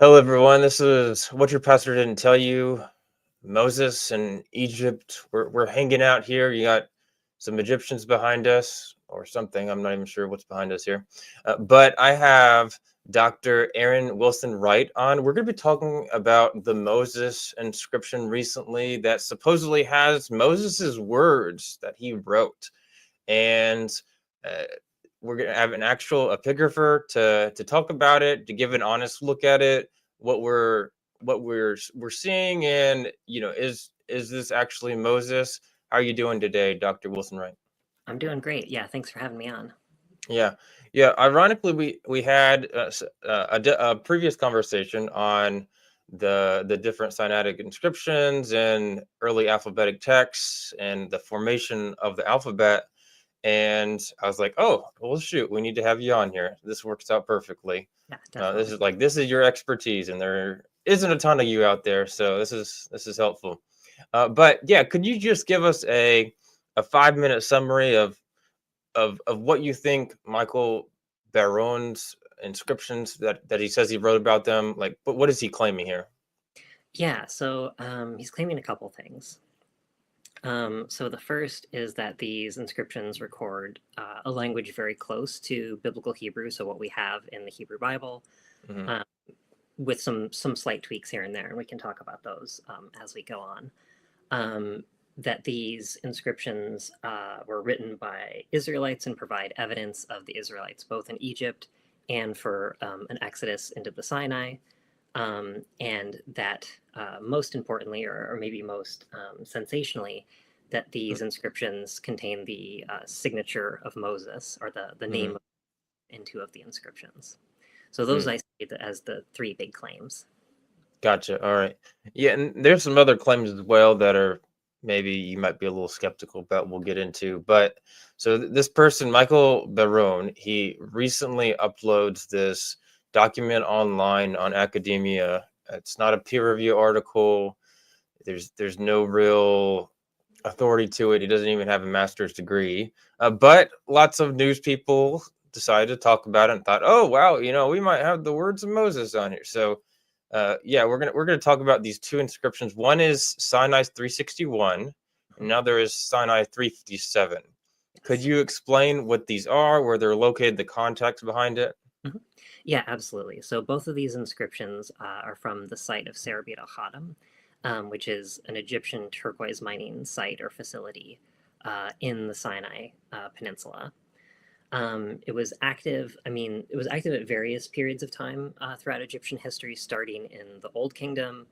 Hello, everyone. This is What Your Pastor Didn't Tell You. Moses and Egypt. We're hanging out here. You got some Egyptians behind us or something. I'm not even sure what's behind us here. But I have Dr. Aren Wilson-Wright on. We're going to be talking about the Moses inscription recently that supposedly has Moses's words that he wrote. And uh, we're going to have an actual epigrapher to talk about it, to give an honest look at it, what we're seeing, and is this actually Moses? How are you doing today, Dr. Wilson-Wright? I'm doing great. Yeah, thanks for having me on. Yeah, yeah. Ironically, we had a previous conversation on the different Sinaitic inscriptions and early alphabetic texts and the formation of the alphabet. And I was like, oh, well, shoot, we need to have you on here. This works out perfectly. Yeah, This definitely. is this is your expertise, and there isn't a ton of you out there, so this is helpful. But yeah, could you just give us a 5 minute summary of what you think Michael Baron's inscriptions that he says he wrote about them? Like, but what is he claiming here? Yeah, so he's claiming a couple things. So the first is that these inscriptions record a language very close to biblical Hebrew, so what we have in the Hebrew Bible, Hmm. uh, with some slight tweaks here and there, and we can talk about those as we go on. That these inscriptions were written by Israelites and provide evidence of the Israelites both in Egypt and for an exodus into the Sinai. And that most importantly, or maybe most sensationally, that these inscriptions contain the signature of Moses, or the Hmm. name in two of the inscriptions. So those I see as the three big claims. Gotcha. All right. Yeah, and there's some other claims as well that are maybe you might be a little skeptical about. We'll get into, but so this person, Michael Barone, he recently uploads this document online on academia. It's not a peer review article. There's no real authority to it. He doesn't even have a master's degree. But lots of news people decided to talk about it and thought, oh wow, we might have the words of Moses on here. So yeah, we're gonna talk about these two inscriptions. One is Sinai 361, and another is Sinai 357. Could Yes. you explain what these are, where they're located, the context behind it? Mhm. Yeah, absolutely. So both of these inscriptions are from the site of Serabit el-Khadim, which is an Egyptian turquoise mining site or facility in the Sinai Peninsula. It was active. I mean, it was active at various periods of time throughout Egyptian history, starting in the Old Kingdom,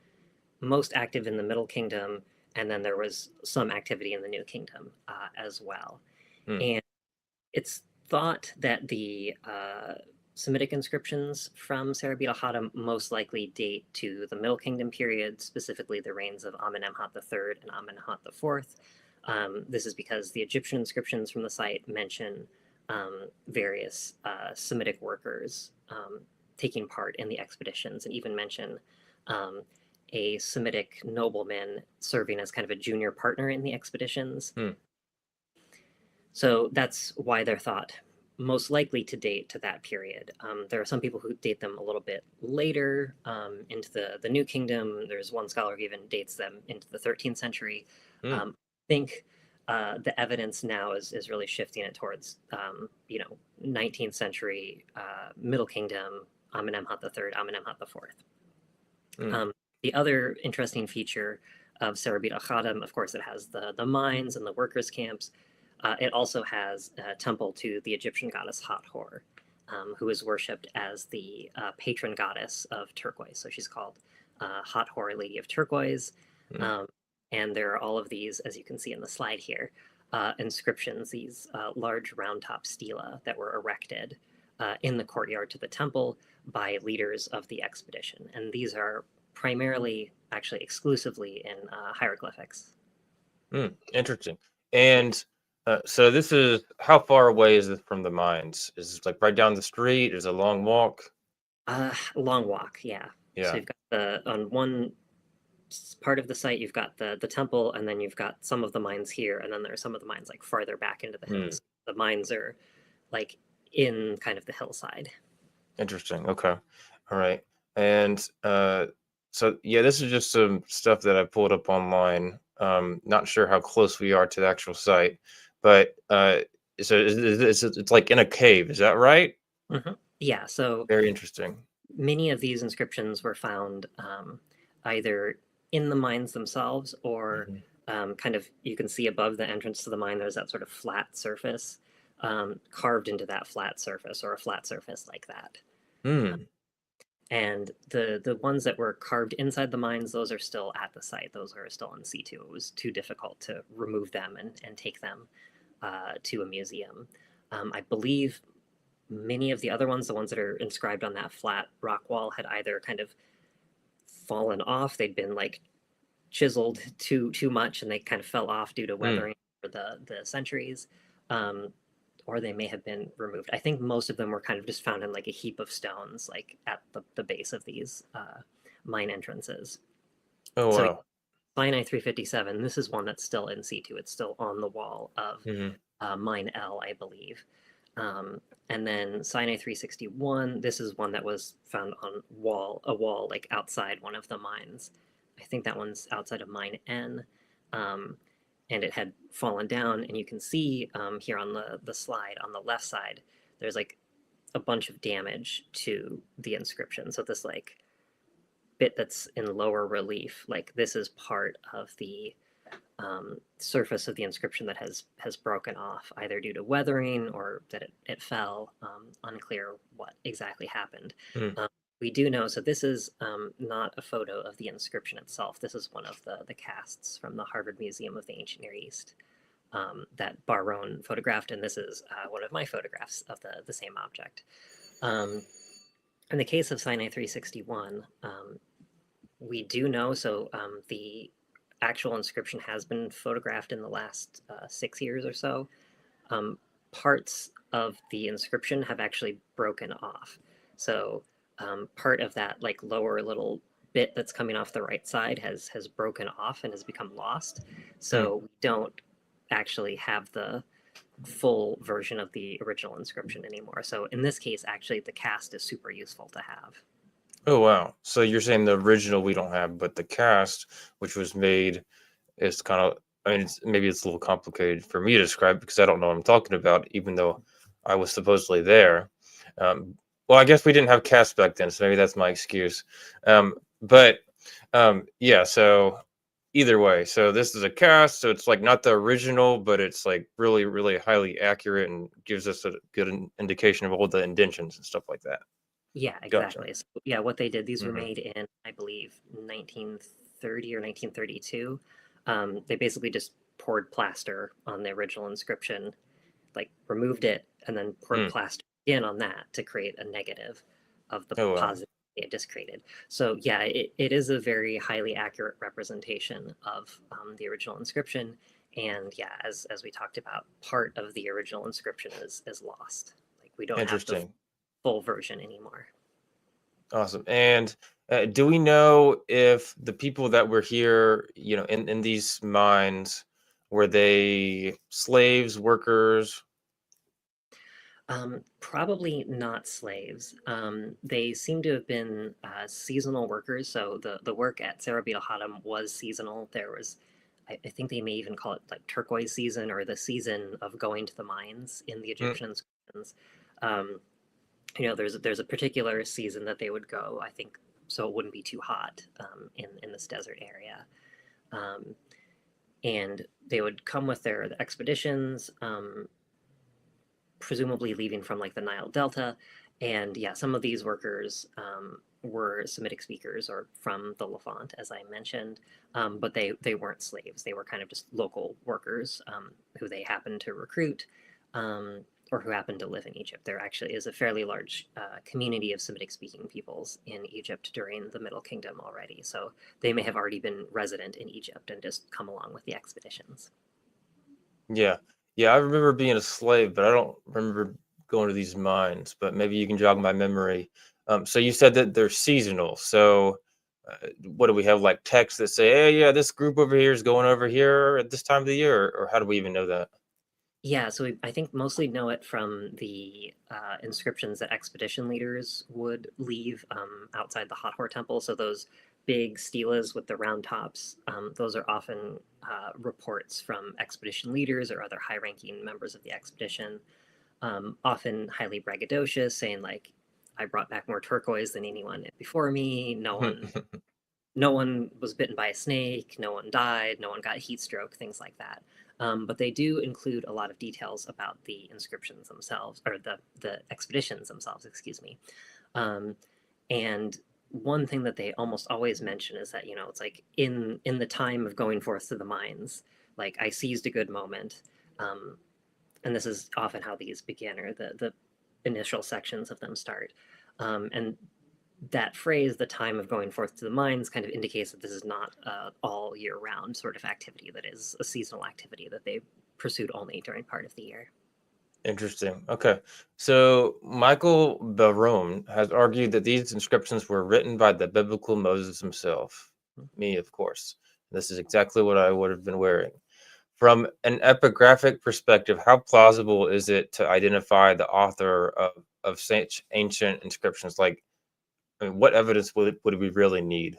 most active in the Middle Kingdom, and then there was some activity in the New Kingdom as well. Hmm. And it's thought that the Semitic inscriptions from Serabit al-Khadim most likely date to the Middle Kingdom period, specifically the reigns of Amenemhat III and Amenemhat IV. This is because the Egyptian inscriptions from the site mention various Semitic workers taking part in the expeditions, and even mention um, a Semitic nobleman serving as kind of a junior partner in the expeditions. Hmm. So that's why they're thought most likely to date to that period. There are some people who date them a little bit later into the New Kingdom. There's one scholar who even dates them into the 13th century. Hmm. I think the evidence now is really shifting it towards 19th century Middle Kingdom, Amenemhat III, Amenemhat IV. Hmm. Um, the other interesting feature of Serabit al-Khadim, of course, it has the mines and the workers' camps. It also has a temple to the Egyptian goddess Hathor, who is worshipped as the patron goddess of turquoise. So she's called Hathor, Lady of Turquoise. Hmm. Um, and there are all of these, as you can see in the slide here, inscriptions, these large round top stela that were erected in the courtyard to the temple by leaders of the expedition. And these are primarily, actually exclusively in hieroglyphics. Interesting. And so this is how far away is this from the mines? Is it like right down the street? Is it a long walk? Long walk, yeah. So Yeah. you've got on one part of the site, you've got the temple, and then you've got some of the mines here, and then there are some of the mines like farther back into the Hmm. hills. The mines are like in kind of the hillside. Interesting. Okay. All right. And so yeah, this is just some stuff that I pulled up online. Not sure how close we are to the actual site, but so it's like in a cave. Is that right? Yeah, so Very interesting. many of these inscriptions were found either in the mines themselves or Mhm. kind of, you can see above the entrance to the mine, there's that sort of flat surface carved into that flat surface, or a flat surface like that. Hmm. And the ones that were carved inside the mines, those are still at the site. Those are still in situ. It was too difficult to remove them and take them to a museum. I believe many of the other ones, the ones that are inscribed on that flat rock wall, had either kind of fallen off. They'd been like chiseled too much, and they kind of fell off due to Hmm. weathering for the centuries. Um, or they may have been removed. I think most of them were kind of just found in like a heap of stones, like at the base of these mine entrances. Oh So wow. Sinai 357, this is one that's still in situ. It's still on the wall of Hmm. mine L, I believe. And then Sinai 361, this is one that was found on a wall like outside one of the mines. I think that one's outside of mine N. Um, and it had fallen down, and you can see here on the slide on the left side, there's like a bunch of damage to the inscription. So this like bit that's in lower relief, like this is part of the surface of the inscription that has broken off, either due to weathering or that it fell. Unclear what exactly happened. Hmm. We do know, so this is not a photo of the inscription itself. This is one of the casts from the Harvard Museum of the Ancient Near East that Barone photographed, and this is one of my photographs of the same object. Um, in the case of Sinai 361, we do know, so the actual inscription has been photographed in the last 6 years or so. Parts of the inscription have actually broken off. So part of that like lower little bit that's coming off the right side has broken off and has become lost. Hmm. So we don't actually have the full version of the original inscription anymore. So in this case, actually, the cast is super useful to have. Oh wow. So you're saying the original we don't have, but the cast, which was made, is kind of. I mean, maybe it's a little complicated for me to describe because I don't know what I'm talking about, even though I was supposedly there. Um, well, I guess we didn't have cast back then, so maybe that's my excuse. But yeah. So either way, so this is a cast, so it's like not the original, but it's like really, really highly accurate and gives us a good indication of all the indentions and stuff like that. Yeah, Gotcha. exactly. So, yeah, what they did, these were Hmm. made in, I believe, 1930 or 1932. They basically just poured plaster on the original inscription, like removed it, and then poured Mm. plaster again on that to create a negative of the Oh wow. positive they had just created. So yeah, it is a very highly accurate representation of the original inscription. And yeah, as we talked about, part of the original inscription is lost. Like we don't have the Interesting. full version anymore. Awesome. And do we know if the people that were here, in these mines, were they slaves, workers? Probably not slaves. They seem to have been seasonal workers. So the work at Serabit al-Khadim was seasonal. There was, I think they may even call it like turquoise season, or the season of going to the mines in the Mm. Egyptian inscriptions. Um, there's a particular season that they would go, I think, so it wouldn't be too hot in this desert area. Um, and they would come with their expeditions. Presumably leaving from like the Nile Delta. And yeah, some of these workers were Semitic speakers or from the Levant, as I mentioned, but they weren't slaves. They were kind of just local workers who they happened to recruit or who happened to live in Egypt. There actually is a fairly large community of Semitic speaking peoples in Egypt during the Middle Kingdom already. So they may have already been resident in Egypt and just come along with the expeditions. Yeah. Yeah, I remember being a slave, but I don't remember going to these mines, but maybe you can jog my memory. So you said that they're seasonal. So what do we have, like texts that say, hey, yeah, this group over here is going over here at this time of the year, or how do we even know that? Yeah, so I think mostly know it from the inscriptions that expedition leaders would leave outside the Hathor temple. So those big stelas with the round tops, those are often reports from expedition leaders or other high-ranking members of the expedition, often highly braggadocious, saying like, "I brought back more turquoise than anyone before me. No one was bitten by a snake, no one died, no one got heat stroke, things like that." But they do include a lot of details about the inscriptions themselves, or the expeditions themselves, excuse me. Um, and one thing that they almost always mention is that, it's like in the time of going forth to the mines, like I seized a good moment. Um, and this is often how these begin, or the initial sections of them start. And that phrase, the time of going forth to the mines, kind of indicates that this is not all year round sort of activity, that is a seasonal activity that they pursued only during part of the year. Interesting. Okay. So Michael Barone has argued that these inscriptions were written by the biblical Moses himself. Me, of course. This is exactly what I would have been wearing. From an epigraphic perspective, how plausible is it to identify the author of such ancient inscriptions? Like, I mean, what evidence would we really need?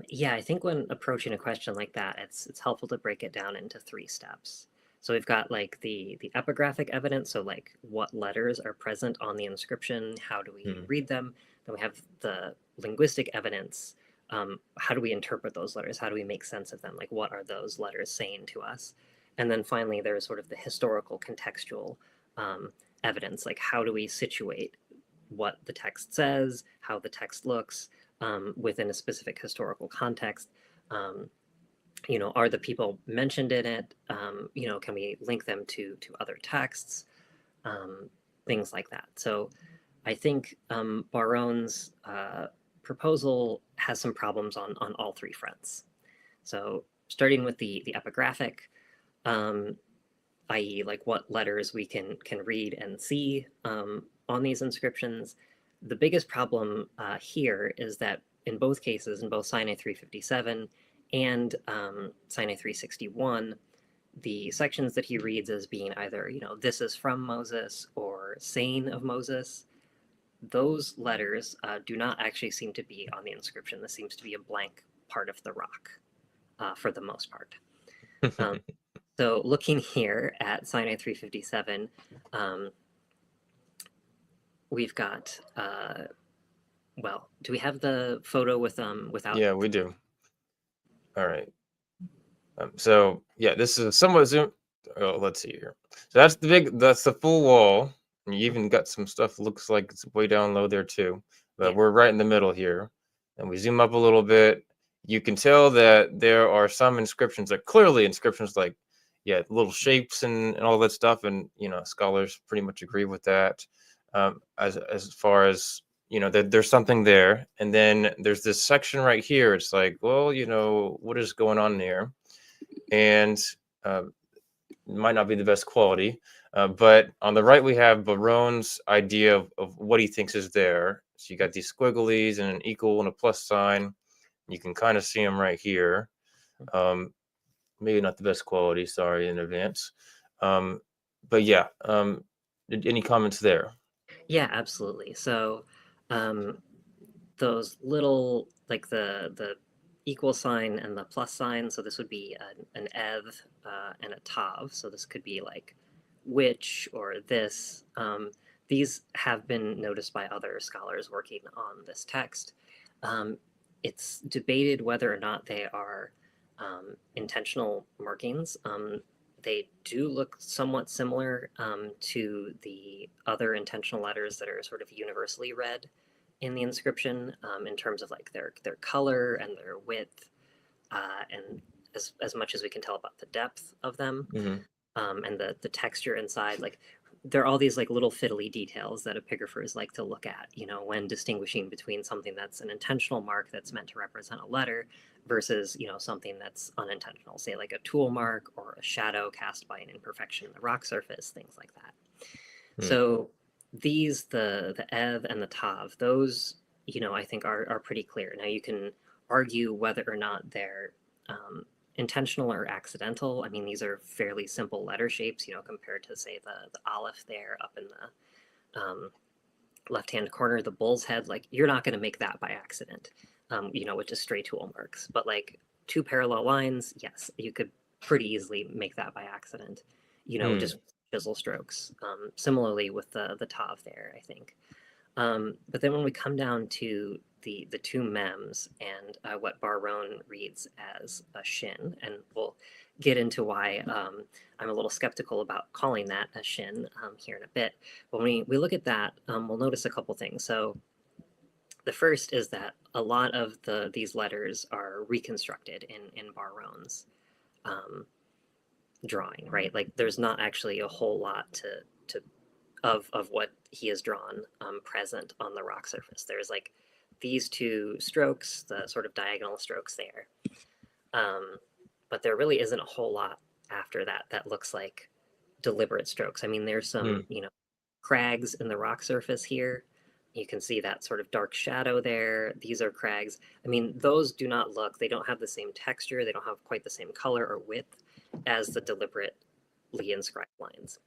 Yeah, I think when approaching a question like that, it's helpful to break it down into three steps. So we've got like the epigraphic evidence, so like what letters are present on the inscription, how do we Hmm. read them? Then we have the linguistic evidence. How do we interpret those letters? How do we make sense of them? Like what are those letters saying to us? And then finally, there's sort of the historical contextual evidence, like how do we situate what the text says, how the text looks, within a specific historical context. Um, are the people mentioned in it? Can we link them to other texts? Um, Things like that. So I think Baron's proposal has some problems on all three fronts. So starting with the epigraphic, um, i.e., like what letters we can read and see on these inscriptions. The biggest problem here is that in both cases, in both Sinai 357 and Sinai 361, the sections that he reads as being either, this is from Moses or saying of Moses, those letters do not actually seem to be on the inscription. This seems to be a blank part of the rock for the most part. Um, so looking here at Sinai 357, um, we've got, well, do we have the photo without? Yeah, we do. All right. So yeah, this is somewhat zoom. Oh, let's see here. So that's the full wall. And you even got some stuff looks like it's way down low there too. But Yeah. we're right in the middle here. And we zoom up a little bit. You can tell that there are some inscriptions that clearly inscriptions like, yeah, little shapes and all that stuff. And scholars pretty much agree with that. As far as there's something there. And then there's this section right here. It's like, well, what is going on there? And uh, might not be the best quality. But on the right, we have Barone's idea of what he thinks is there. So you got these squigglies and an equal and a plus sign. You can kind of see them right here. Um, Maybe not the best quality. Sorry in advance. But yeah, any comments there? Yeah, absolutely. So um, those little, like the equal sign and the plus sign. So this would be an ev and a tav. So this could be like which or this. These have been noticed by other scholars working on this text. Um, it's debated whether or not they are intentional markings. They do look somewhat similar to the other intentional letters that are sort of universally read in the inscription, in terms of like their color and their width, and as much as we can tell about the depth of them, Hmm. and the texture inside. Like there are all these like little fiddly details that epigraphers like to look at, when distinguishing between something that's an intentional mark that's meant to represent a letter versus, something that's unintentional, say like a tool mark or a shadow cast by an imperfection in the rock surface, things like that. So these, the ev and the tav, those, I think are pretty clear. Now you can argue whether or not they're intentional or accidental. I mean, these are fairly simple letter shapes, compared to, say, the aleph there up in the left-hand corner, the bull's head. Like, you're not going to make that by accident, with just stray tool marks. But like 2 parallel lines, yes, you could pretty easily make that by accident, just chisel strokes. Similarly with the tav there, I think. But then when we come down to the 2 mems and what Barone reads as a shin, and we'll get into why I'm a little skeptical about calling that a shin here in a bit. When we look at that, we'll notice a couple things. So the first is that a lot of these letters are reconstructed in Barone's drawing, right? Like, there's not actually a whole lot of what he has drawn present on the rock surface. There's like these 2 strokes, the sort of diagonal strokes there. But there really isn't a whole lot after that that looks like deliberate strokes. I mean, there's some, crags in the rock surface here. You can see that sort of dark shadow there. These are crags. I mean, those do not look, they don't have the same texture. They don't have quite the same color or width as the deliberately inscribed lines.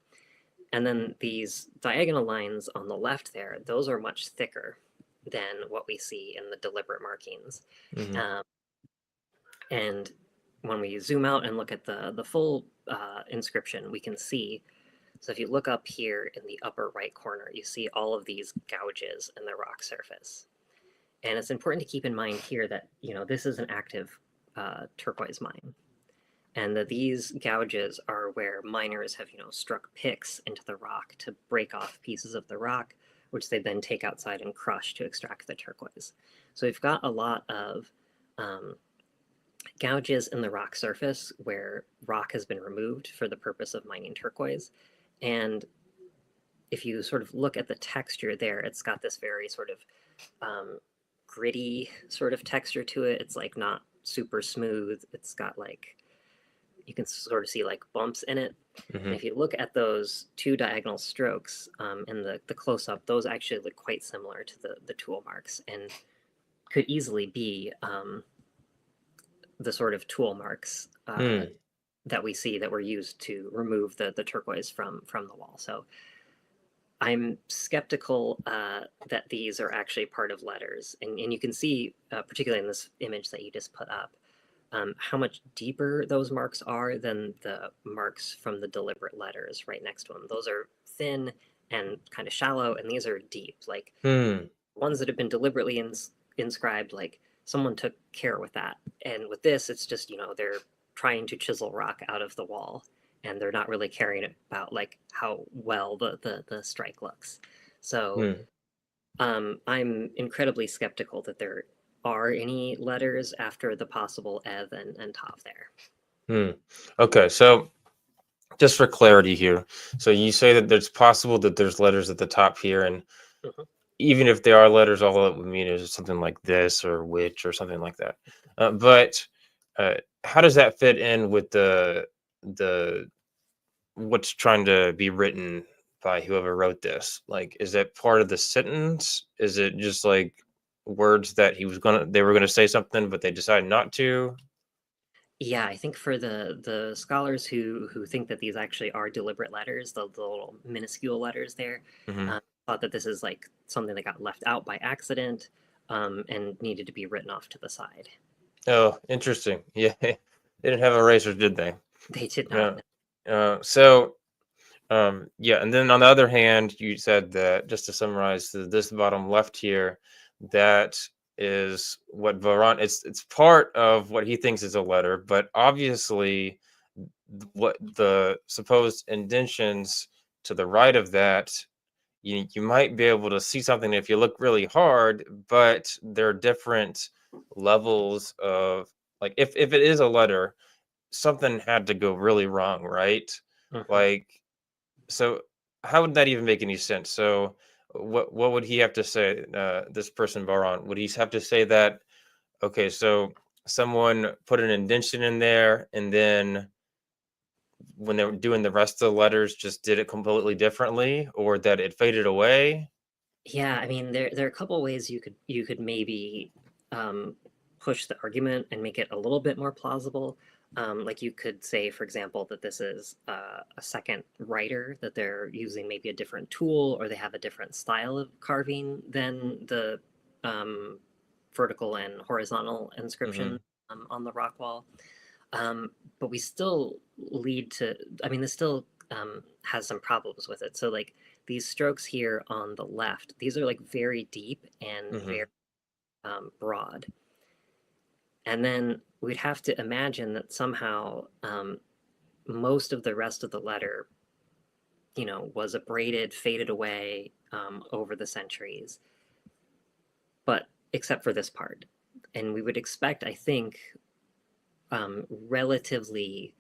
And then these diagonal lines on the left there, those are much thicker than what we see in the deliberate markings. And when we zoom out and look at the full inscription, we can see, so if you look up here in the upper right corner, you see all of these gouges in the rock surface. And it's important to keep in mind here that, this is an active turquoise mine. And that these gouges are where miners have, struck picks into the rock to break off pieces of the rock, which they then take outside and crush to extract the turquoise. So we've got a lot of gouges in the rock surface where rock has been removed for the purpose of mining turquoise. And if you sort of look at the texture there, it's got this very sort of gritty sort of texture to it. It's like not super smooth. It's got like, you can sort of see like bumps in it. And if you look at those 2 diagonal strokes in the close-up, those actually look quite similar to the tool marks and could easily be the sort of tool marks that we see that were used to remove the turquoise from the wall. So I'm skeptical that these are actually part of letters. And you can see, particularly in this image that you just put up, how much deeper those marks are than the marks from the deliberate letters right next to them. Those are thin and kind of shallow, and these are deep. Like ones that have been deliberately inscribed, like someone took care with that. And with this, it's just, they're trying to chisel rock out of the wall, and they're not really caring about like how well the strike looks. So I'm incredibly skeptical that there are any letters after the possible ev and tav there. Okay, so just for clarity here, so you say that it's possible that there's letters at the top here, and even if there are letters, all it would mean is something like this or which or something like that. But how does that fit in with the what's trying to be written by whoever wrote this? Like, is that part of the sentence? Is it just like words that they were gonna say something, but they decided not to? Yeah, I think for the scholars who think that these actually are deliberate letters, the little minuscule letters there, thought that this is like something that got left out by accident and needed to be written off to the side. Oh, interesting. Yeah, they didn't have erasers, did they? They did not. Yeah, and then on the other hand, you said that, just to summarize, this bottom left here, that is what Varan. It's part of what he thinks is a letter, but obviously, what the supposed indentions to the right of that, you might be able to see something if you look really hard, but there are different levels of, like, if it is a letter, something had to go really wrong, right? Like, so how would that even make any sense? So what would he have to say, this person Baron? Would he have to say that, okay, so someone put an indentation in there, and then when they were doing the rest of the letters just did it completely differently, or that it faded away? Yeah, I mean, there are a couple ways you could maybe push the argument and make it a little bit more plausible. Like you could say, for example, that this is a second writer, that they're using maybe a different tool, or they have a different style of carving than the vertical and horizontal inscription on the rock wall. But we still lead to, I mean, this still has some problems with it. So, like these strokes here on the left, these are like very deep and very broad. And then we'd have to imagine that somehow most of the rest of the letter, was abraded, faded away over the centuries, but except for this part. And we would expect, I think, relatively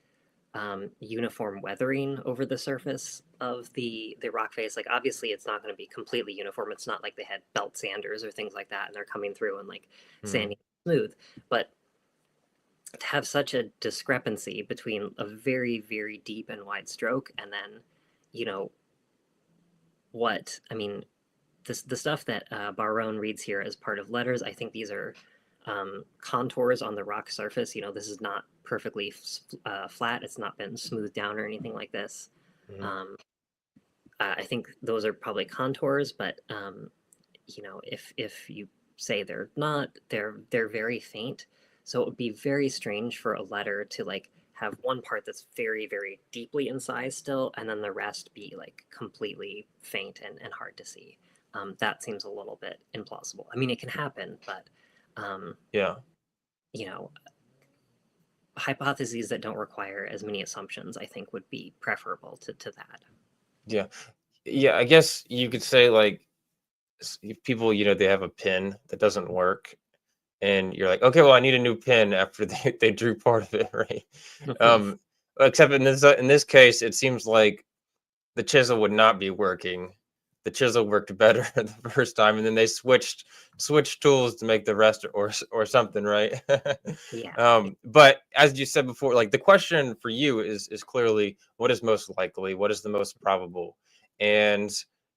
uniform weathering over the surface of the rock face. Like obviously it's not going to be completely uniform. It's not like they had belt sanders or things like that and they're coming through and like sanding smooth. But to have such a discrepancy between a very, very deep and wide stroke and then, the stuff that Barone reads here as part of letters, I think these are contours on the rock surface. This is not perfectly flat. It's not been smoothed down or anything like this. I think those are probably contours, but if you say they're not, they're very faint. So it would be very strange for a letter to like have one part that's very, very deeply incised still, and then the rest be like completely faint and hard to see. That seems a little bit implausible. I mean, it can happen, but hypotheses that don't require as many assumptions, I think, would be preferable to that. Yeah. I guess you could say like if people, they have a pin that doesn't work, and you're like, okay, well, I need a new pin after they drew part of it, right? Except in this case, it seems like the chisel would not be working. The chisel worked better the first time, and then they switched tools to make the rest or something, right? Yeah. But as you said before, like the question for you is clearly what is most likely, what is the most probable, and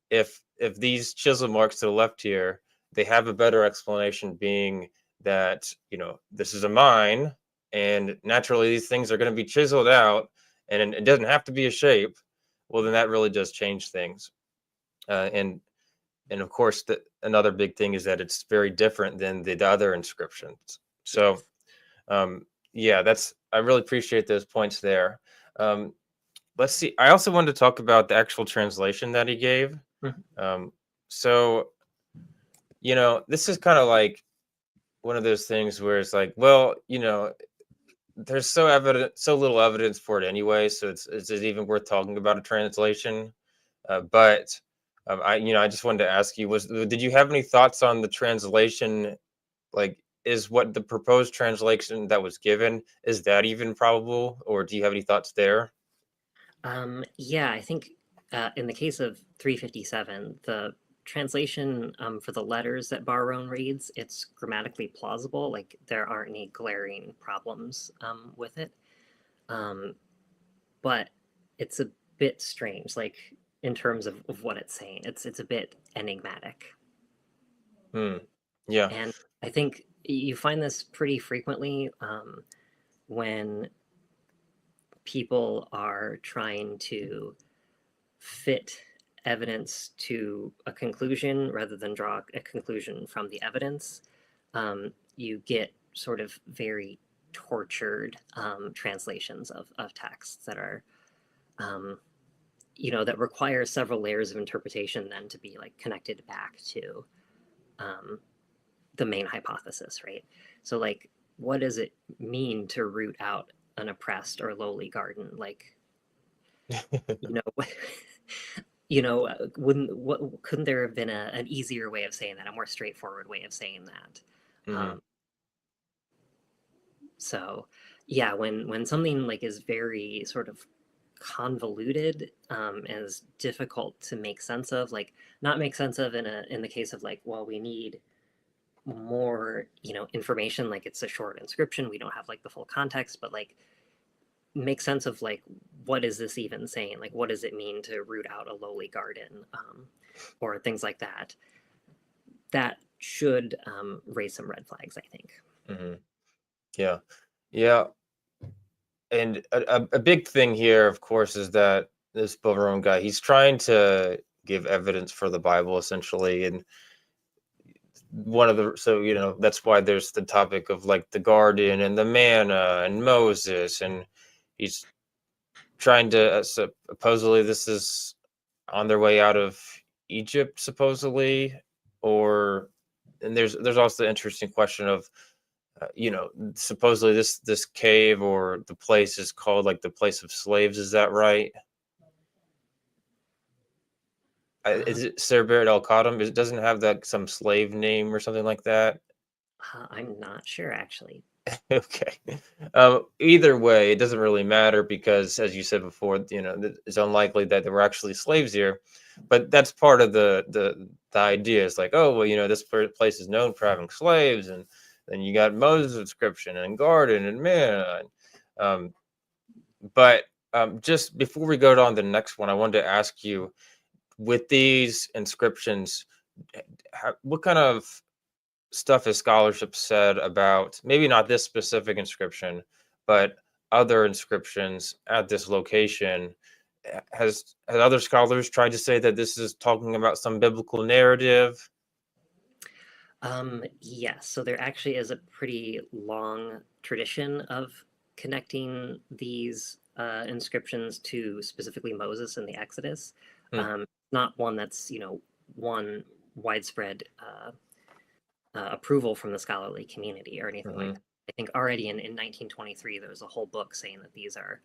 if these chisel marks to the left here, they have a better explanation being that this is a mine, and naturally these things are going to be chiseled out, and it doesn't have to be a shape. Well, then that really does change things. And of course, another big thing is that it's very different than the other inscriptions. So, yeah, I really appreciate those points there. Let's see. I also wanted to talk about the actual translation that he gave. So, this is kind of like one of those things where it's like, well, there's so little evidence for it anyway, so it's even worth talking about a translation. But I just wanted to ask you, did you have any thoughts on the translation? Like, is what the proposed translation that was given, is that even probable, or do you have any thoughts there? Yeah, I think in the case of 357, the translation for the letters that Barone reads, it's grammatically plausible. Like there aren't any glaring problems with it. But it's a bit strange, like in terms of what it's saying. It's a bit enigmatic. Yeah. And I think you find this pretty frequently when people are trying to fit evidence to a conclusion rather than draw a conclusion from the evidence. You get sort of very tortured translations of texts that are, that require several layers of interpretation then to be like connected back to the main hypothesis, right? So like, what does it mean to root out an oppressed or lowly garden? Like, couldn't there have been an easier way of saying that, a more straightforward way of saying that? So yeah, when something like is very sort of convoluted and is difficult to make sense of, like not make sense of in the case of like, well, we need more information, like it's a short inscription, we don't have like the full context, but like make sense of like what is this even saying, like what does it mean to root out a lowly garden, or things like that, that should raise some red flags, I think. Yeah. And a big thing here, of course, is that this Boveron guy, he's trying to give evidence for the Bible essentially. And so, that's why there's the topic of like the garden and the manna and Moses. And he's trying to, supposedly, this is on their way out of Egypt, supposedly. Or, and there's also the interesting question of, supposedly this cave or the place is called like the place of slaves. Is that right? Uh, Is it Serabit el-Khadim? It doesn't have that some slave name or something like that. I'm not sure actually. Okay. Either way, it doesn't really matter because, as you said before, it's unlikely that there were actually slaves here. But that's part of the idea. It's like, oh, well, this place is known for having slaves, and then you got Moses' inscription and garden and manna. Um, but just before we go on to the next one, I wanted to ask you, with these inscriptions, what kind of stuff has scholarship said about maybe not this specific inscription, but other inscriptions at this location? Has other scholars tried to say that this is talking about some biblical narrative? Yes, so there actually is a pretty long tradition of connecting these inscriptions to specifically Moses and the Exodus. Hmm. Not one that's, one widespread approval from the scholarly community or anything like Hmm. that. I think already in 1923, there was a whole book saying that these are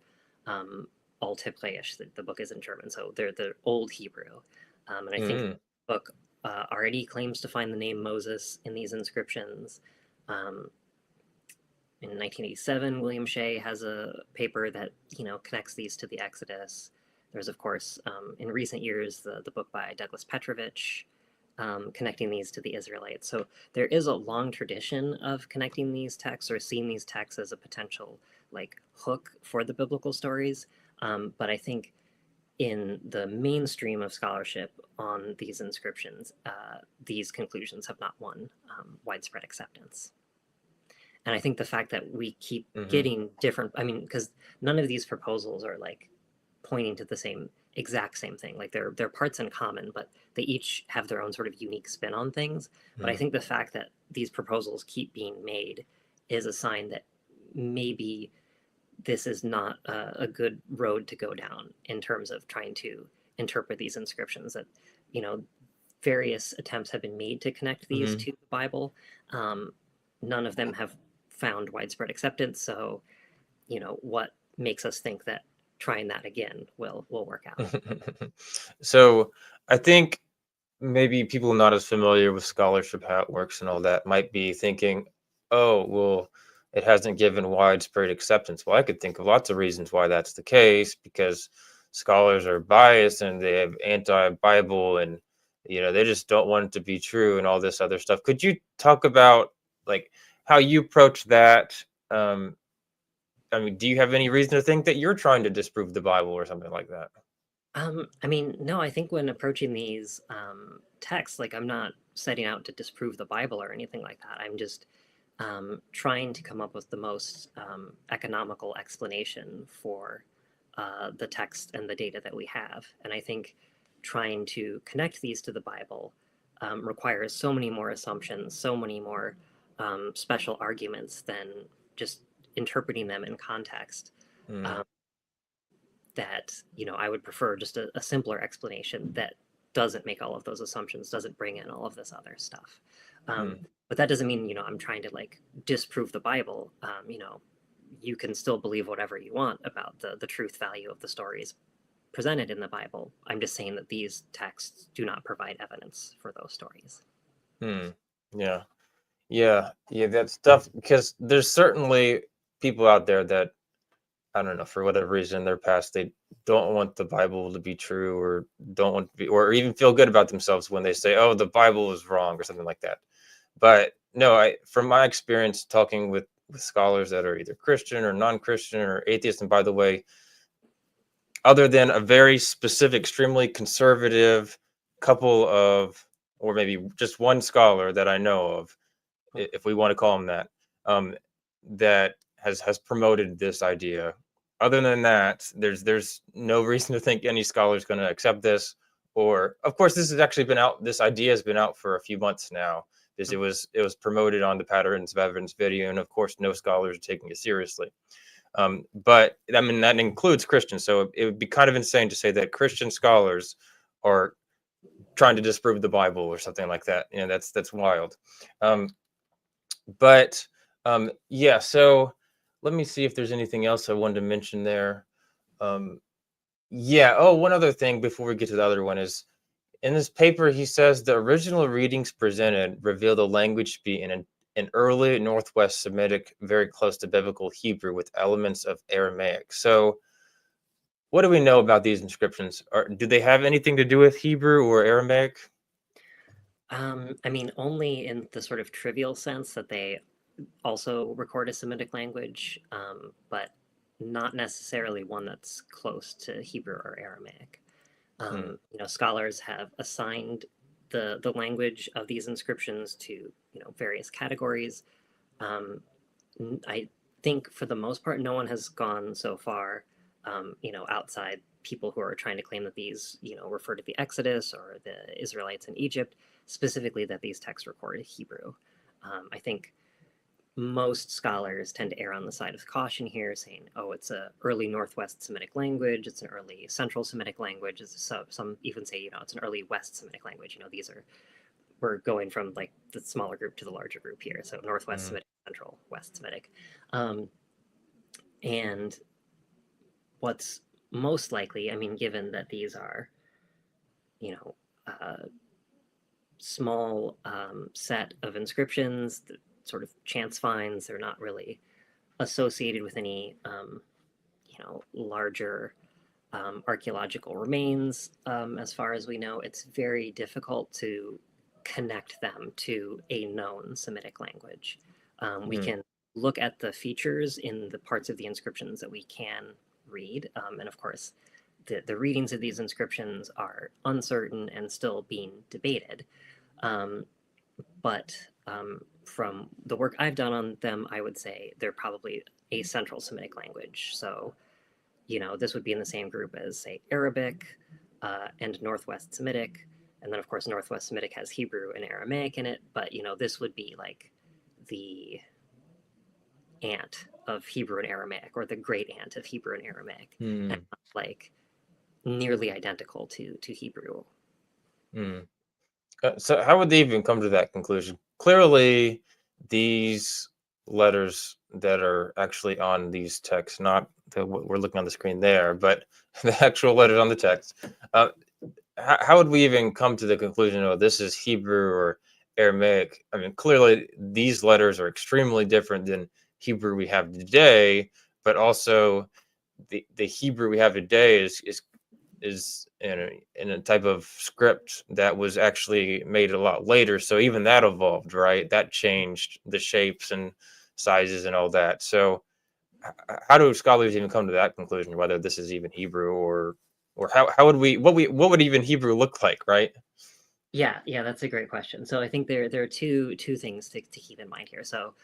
Alt-Hebräisch. The book is in German, so they're the Old Hebrew. And I think the Hmm. book already claims to find the name Moses in these inscriptions. Um, in 1987, William Shea has a paper that connects these to the Exodus. There's, of course, in recent years, the book by Douglas Petrovich connecting these to the Israelites. So there is a long tradition of connecting these texts or seeing these texts as a potential like hook for the biblical stories. But I think in the mainstream of scholarship on these inscriptions, these conclusions have not won widespread acceptance. And I think the fact that we keep Hmm. getting different, I mean, because none of these proposals are like pointing to the exact same thing. Like they're parts in common, but they each have their own sort of unique spin on things. But I Hmm. think the fact that these proposals keep being made is a sign that maybe this is not a good road to go down in terms of trying to interpret these inscriptions. That you know various attempts have been made to connect these Hmm. to the Bible. Um, None of them have found widespread acceptance. So, what makes us think that trying that again will work out? So I think maybe people not as familiar with scholarship, how it works and all that, might be thinking, oh, well, it hasn't given widespread acceptance. Well, I could think of lots of reasons why that's the case, because scholars are biased and they have anti-Bible, and they just don't want it to be true and all this other stuff. Could you talk about like how you approach that? um I mean, do you have any reason to think that you're trying to disprove the Bible or something like that? I mean, no, I think when approaching these texts, like I'm not setting out to disprove the Bible or anything like that. I'm just trying to come up with the most economical explanation for the text and the data that we have. And I think trying to connect these to the Bible requires so many more assumptions, so many more special arguments than just interpreting them in context. Mm, Um, that I would prefer just a simpler explanation that doesn't make all of those assumptions, doesn't bring in all of this other stuff. Um, mm, but that doesn't mean I'm trying to like disprove the Bible. You can still believe whatever you want about the truth value of the stories presented in the Bible. I'm just saying that these texts do not provide evidence for those stories. mm. Yeah. Yeah, that's tough because there's certainly people out there that, I don't know, for whatever reason in their past, they don't want the Bible to be true, or don't want to be, or even feel good about themselves when they say, "Oh, the Bible is wrong" or something like that. But no, from my experience talking with scholars that are either Christian or non-Christian or atheist, and by the way, other than a very specific, extremely conservative couple of, or maybe just one scholar that I know of, if we want to call him that, um, that has promoted this idea. other than that, there's no reason to think any scholar is going to accept this. Or, of course, this has actually been out. This idea has been out for a few months now, because it was promoted on the Patterns of Evidence video, and of course, no scholars are taking it seriously. But I mean, that includes Christians. So it would be kind of insane to say that Christian scholars are trying to disprove the Bible or something like that. You know, that's wild. Um, but yeah, so let me see if there's anything else I wanted to mention there. Yeah. Oh, one other thing before we get to the other one is, in this paper, he says the original readings presented reveal the language to be an early Northwest Semitic, very close to Biblical Hebrew, with elements of Aramaic. So, what do we know about these inscriptions? Do they have anything to do with Hebrew or Aramaic? I mean, only in the sort of trivial sense that they also record a Semitic language, but not necessarily one that's close to Hebrew or Aramaic. Hmm. Scholars have assigned the language of these inscriptions to various categories. I think for the most part, no one has gone so far, outside people who are trying to claim that these, refer to the Exodus or the Israelites in Egypt, specifically that these texts record Hebrew. I think most scholars tend to err on the side of caution here, saying, "Oh, it's an early Northwest Semitic language. It's an early Central Semitic language." So some even say, it's an early West Semitic language. We're going from like the smaller group to the larger group here. So Northwest Hmm. Semitic, Central West Semitic, um, and what's most likely, I mean, given that these are, you know, uh, small set of inscriptions, the sort of chance finds, they're not really associated with any larger archaeological remains. As far as we know, it's very difficult to connect them to a known Semitic language. We Hmm. can look at the features in the parts of the inscriptions that we can read, and of course, the readings of these inscriptions are uncertain and still being debated. Um, but from the work I've done on them, I would say they're probably a Central Semitic language. So, this would be in the same group as, say, Arabic and Northwest Semitic. And then, of course, Northwest Semitic has Hebrew and Aramaic in it. But, this would be like the aunt of Hebrew and Aramaic, or the great aunt of Hebrew and Aramaic, and Hmm. not like nearly identical to Hebrew. Hmm. So how would they even come to that conclusion? Clearly, these letters that are actually on these texts, not what we're looking on the screen there, but the actual letters on the text. Uh, how would we even come to the conclusion, oh, this is Hebrew or Aramaic? I mean, clearly these letters are extremely different than Hebrew we have today, but also the Hebrew we have today is in a type of script that was actually made a lot later. So even that evolved, right? That changed the shapes and sizes and all that. So how do scholars even come to that conclusion, whether this is even Hebrew or how would what would even Hebrew look like, right? Yeah, that's a great question. So I think there are two things to keep in mind here. So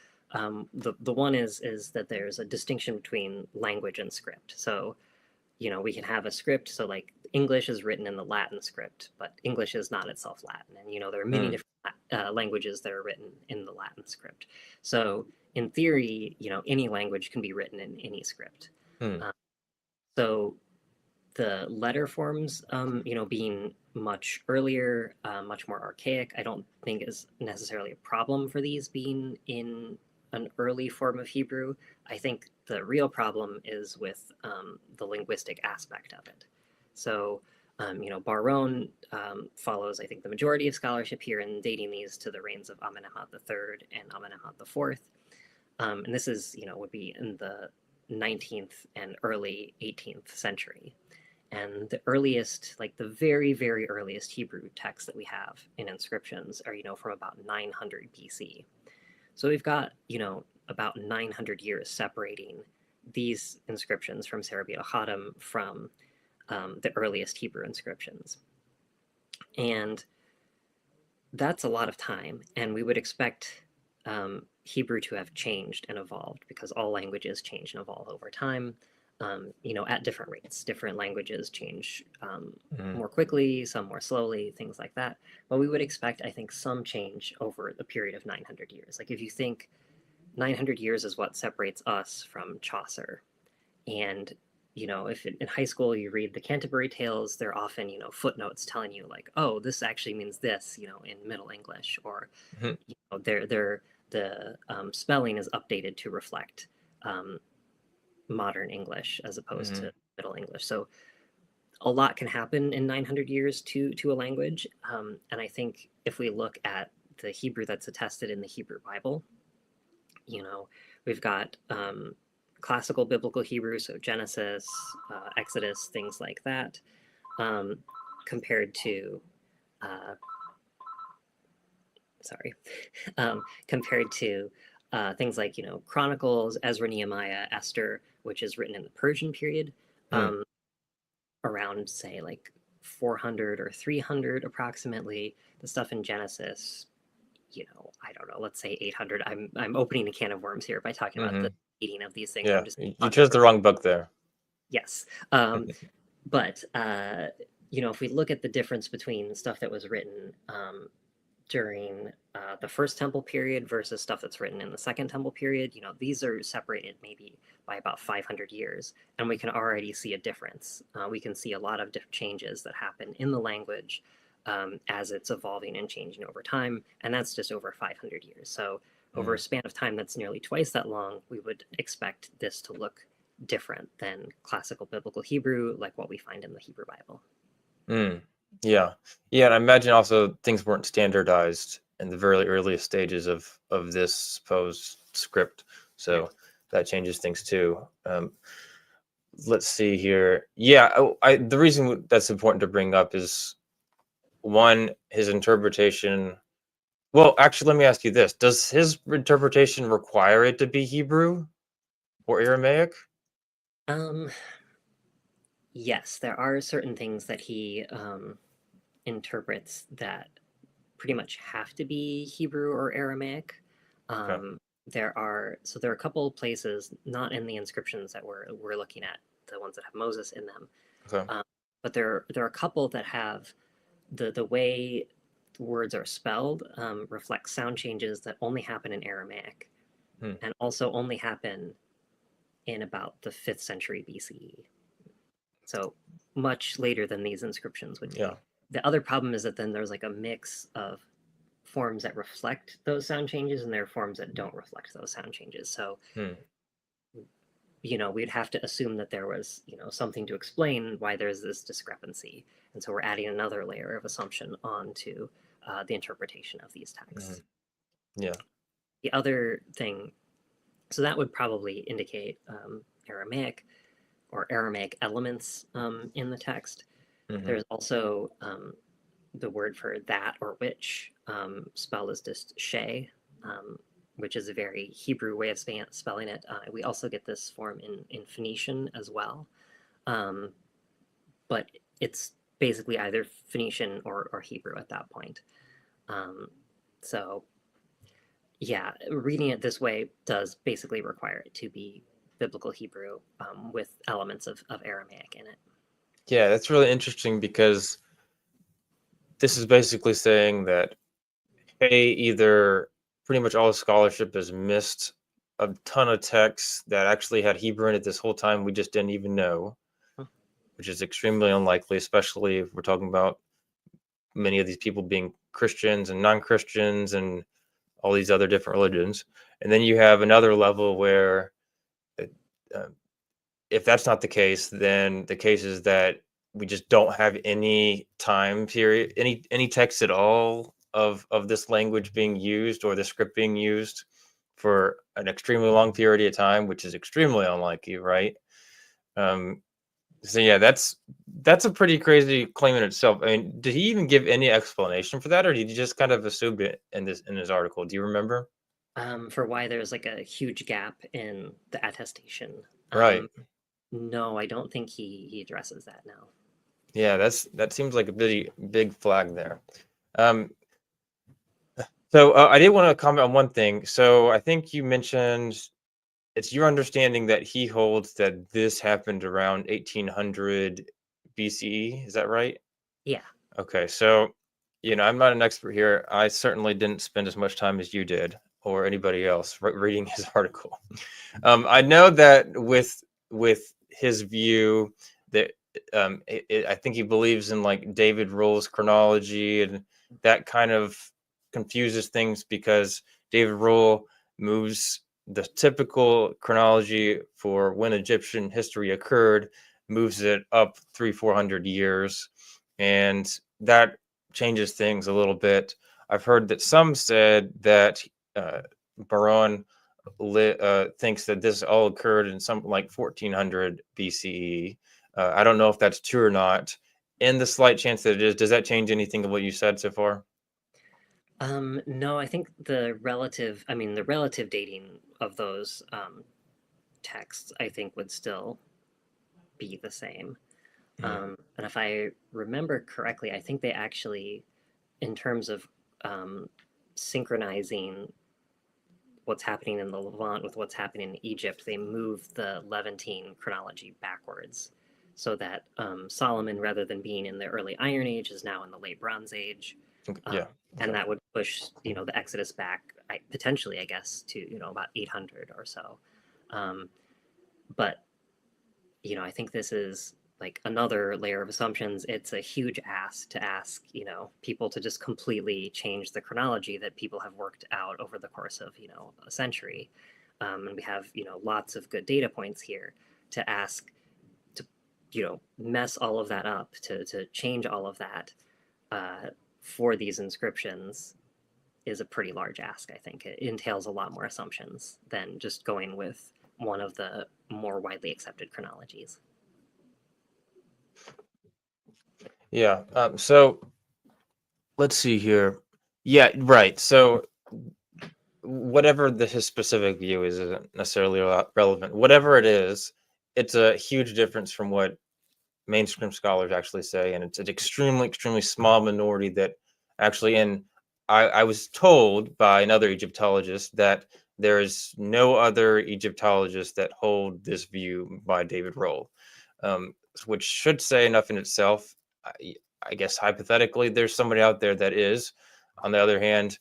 the one is that there's a distinction between language and script. So we can have a script. So like English is written in the Latin script, but English is not itself Latin. And there are many Hmm. different languages that are written in the Latin script. So in theory, any language can be written in any script. Hmm. Uh, so the letter forms, being much earlier, much more archaic, I don't think is necessarily a problem for these being in an early form of Hebrew. I think the real problem is with the linguistic aspect of it. So, Baron follows, I think, the majority of scholarship here in dating these to the reigns of Amenemhat III and Amenemhat IV. And this is, would be in the 19th and early 18th century. And the earliest, like the very, very earliest Hebrew texts that we have in inscriptions are, from about 900 BC. So we've got, about 900 years separating these inscriptions from Serabit el-Khadim from the earliest Hebrew inscriptions. And that's a lot of time. And we would expect Hebrew to have changed and evolved because all languages change and evolve over time. at different rates. Different languages change Mhm. more quickly, some more slowly, things like that. But we would expect, I think, some change over a period of 900 years. Like if you think 900 years is what separates us from Chaucer, and if in high school you read the Canterbury Tales, they're often footnotes telling you like, oh, this actually means this, in Middle English, or Mhm. the spelling is updated to reflect um, modern English as opposed Mhm. to Middle English. So a lot can happen in 900 years to a language, and I think if we look at the Hebrew that's attested in the Hebrew Bible, we've got classical biblical Hebrew, so Genesis, Exodus, things like that, um, compared to, uh, sorry, compared to things like, Chronicles, Ezra, Nehemiah, Esther, which is written in the Persian period, Mhm. around, say, like 400 or 300 approximately. The stuff in Genesis, I don't know, let's say 800. I'm opening a can of worms here by talking about the Mhm. dating of these things. I'm Yeah, just you talking chose the from, wrong book there. yes. But if we look at the difference between stuff that was written during the first temple period versus stuff that's written in the second temple period, these are separated maybe by about 500 years, and we can already see a difference. We can see a lot of changes that happen in the language as it's evolving and changing over time, and that's just over 500 years. So over a Mhm. span of time that's nearly twice that long, we would expect this to look different than classical biblical Hebrew, like what we find in the Hebrew Bible. Mm. Yeah. Yeah, and I imagine also things weren't standardized in the very earliest stages of this supposed script, Yeah. so that changes things too. Let's see here. Yeah, the reason that's important to bring up is one, his interpretation. Well, actually, let me ask you this: does his interpretation require it to be Hebrew or Aramaic? Um, yes, there are certain things that he interprets that pretty much have to be Hebrew or Aramaic. Okay. There are a couple of places, not in the inscriptions that we're looking at, the ones that have Moses in them, Okay. um, but there are a couple that have the way words are spelled reflects sound changes that only happen in Aramaic, Hmm. and also only happen in about the 5th century BCE. So much later than these inscriptions would Yeah. date. The other problem is that then there's like a mix of forms that reflect those sound changes and there are forms that don't reflect those sound changes. So, Hmm. we'd have to assume that there was, something to explain why there's this discrepancy. And so we're adding another layer of assumption onto the interpretation of these Mhm. texts. Yeah. The other thing, so that would probably indicate Aramaic or Aramaic elements in the text. Mhm. There's also the word for that or which, spelled as just shay, which is a very Hebrew way of spelling it. We also get this form in Phoenician as well, um, but it's basically either Phoenician or Hebrew at that point. Um, so, yeah, reading it this way does basically require it to be biblical Hebrew with elements of Aramaic in it. Yeah, that's really interesting because this is basically saying that, hey, either pretty much all scholarship has missed a ton of texts that actually had Hebrew in it this whole time. We just didn't even know, which is extremely unlikely, especially if we're talking about many of these people being Christians and non-Christians and all these other different religions. And then you have another level where, uh, uh, if that's not the case, then the case is that we just don't have any time period, any text at all of this language being used or the script being used for an extremely long period of time, which is extremely unlikely, right? Um, so yeah, that's a pretty crazy claim in itself. I mean, did he even give any explanation for that, or did he just kind of assume it in his article? Do you remember? For why there's like a huge gap in the attestation. Right. No, I don't think he addresses that now. Yeah, that seems like a big flag there. Um, so I did want to comment on one thing. So I think you mentioned it's your understanding that he holds that this happened around 1800 BCE. Is that right? Yeah. Okay, so I'm not an expert here. I certainly didn't spend as much time as you did or anybody else reading his article. I know that with his view that I think he believes in like David Roll's chronology, and that kind of confuses things because David Roll moves the typical chronology for when Egyptian history occurred, moves it up 300-400 years, and that changes things a little bit. I've heard that some said that Baron thinks that this all occurred in something like 1400 BCE. I don't know if that's true or not. In the slight chance that it is, does that change anything of what you said so far? No, I think the relative dating of those texts, I think, would still be the same. And if I remember correctly, I think they actually, in terms of synchronizing what's happening in the Levant with what's happening in Egypt, they moved the Levantine chronology backwards, so that Solomon, rather than being in the early Iron Age, is now in the late Bronze Age. Yeah. And that would push, the Exodus back, potentially, I guess, to, about 800 or so. But, I think this is like another layer of assumptions. It's a huge ask to ask, people to just completely change the chronology that people have worked out over the course of, a century. And we have, lots of good data points here to ask to, mess all of that up, to change all of that for these inscriptions is a pretty large ask, I think. It entails a lot more assumptions than just going with one of the more widely accepted chronologies. Yeah. So let's see here. Yeah, right. So whatever his specific view is isn't necessarily relevant. Whatever it is, it's a huge difference from what mainstream scholars actually say, and it's an extremely small minority that actually. And I was told by another Egyptologist that there is no other Egyptologists that hold this view by David Roll, which should say enough in itself. I guess hypothetically, there's somebody out there that is. On the other hand,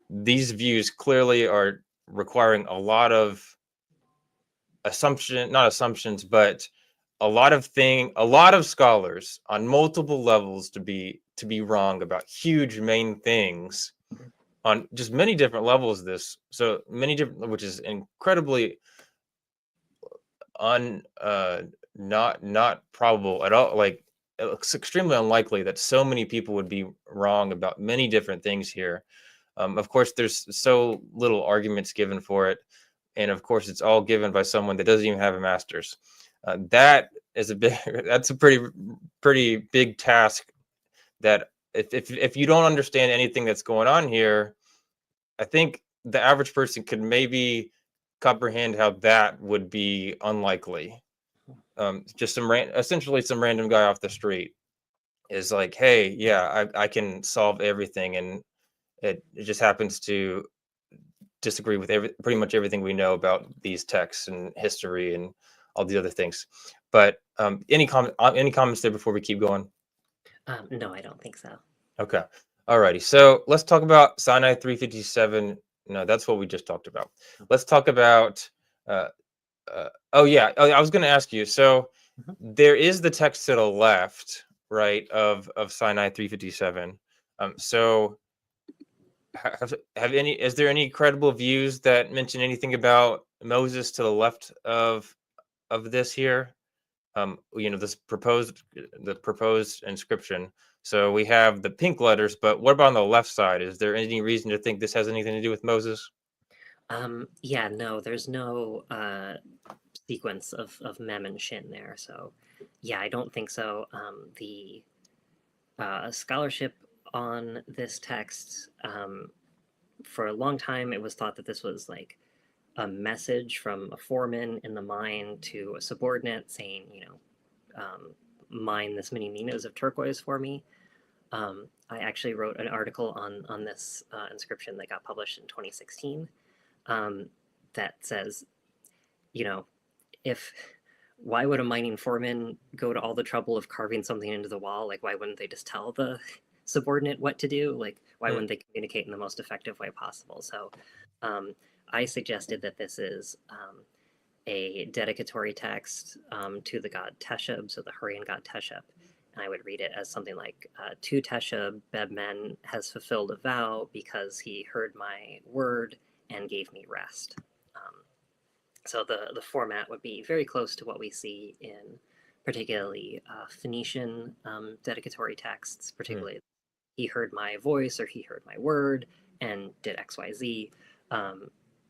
these views clearly are requiring a lot of not assumptions, but a lot of scholars on multiple levels to be wrong about huge main things on just many different levels of this. So many different, which is incredibly not probable at all. Like, it's extremely unlikely that so many people would be wrong about many different things here. Of course, there's so little arguments given for it, and of course, it's all given by someone that doesn't even have a master's. That is that's a pretty big task. That if you don't understand anything that's going on here, I think the average person could maybe comprehend how that would be unlikely. Just essentially some random guy off the street is like, hey, yeah, I can solve everything, and it just happens to disagree with pretty much everything we know about these texts and history and all the other things. But any comments there before we keep going? No, I don't think so. Okay. Alrighty. So let's talk about Sinai 357. No, that's what we just talked about. Let's talk about. Oh yeah. I was going to ask you. So there is the text to the left, right, of Sinai 357. So is there any credible views that mention anything about Moses to the left of this here? The proposed inscription. So we have the pink letters, but what about on the left side? Is there any reason to think this has anything to do with Moses? Yeah, no, there's no sequence of Mem and Shin there. So, yeah, I don't think so. The scholarship on this text, for a long time, it was thought that this was like a message from a foreman in the mine to a subordinate saying, mine this many minas of turquoise for me. I actually wrote an article on this inscription that got published in 2016 that says you know, if why would a mining foreman go to all the trouble of carving something into the wall? Like, why wouldn't they just tell the subordinate what to do? Like, why Mm, wouldn't they communicate in the most effective way possible? So, um, I suggested that this is a dedicatory text to the god Teshub, so the Hurrian god Teshub. And I would read it as something like, to Teshub, Bebmen has fulfilled a vow because he heard my word and gave me rest. Um, so the format would be very close to what we see in particularly Phoenician dedicatory texts, mm. particularly he heard my voice or he heard my word and did XYZ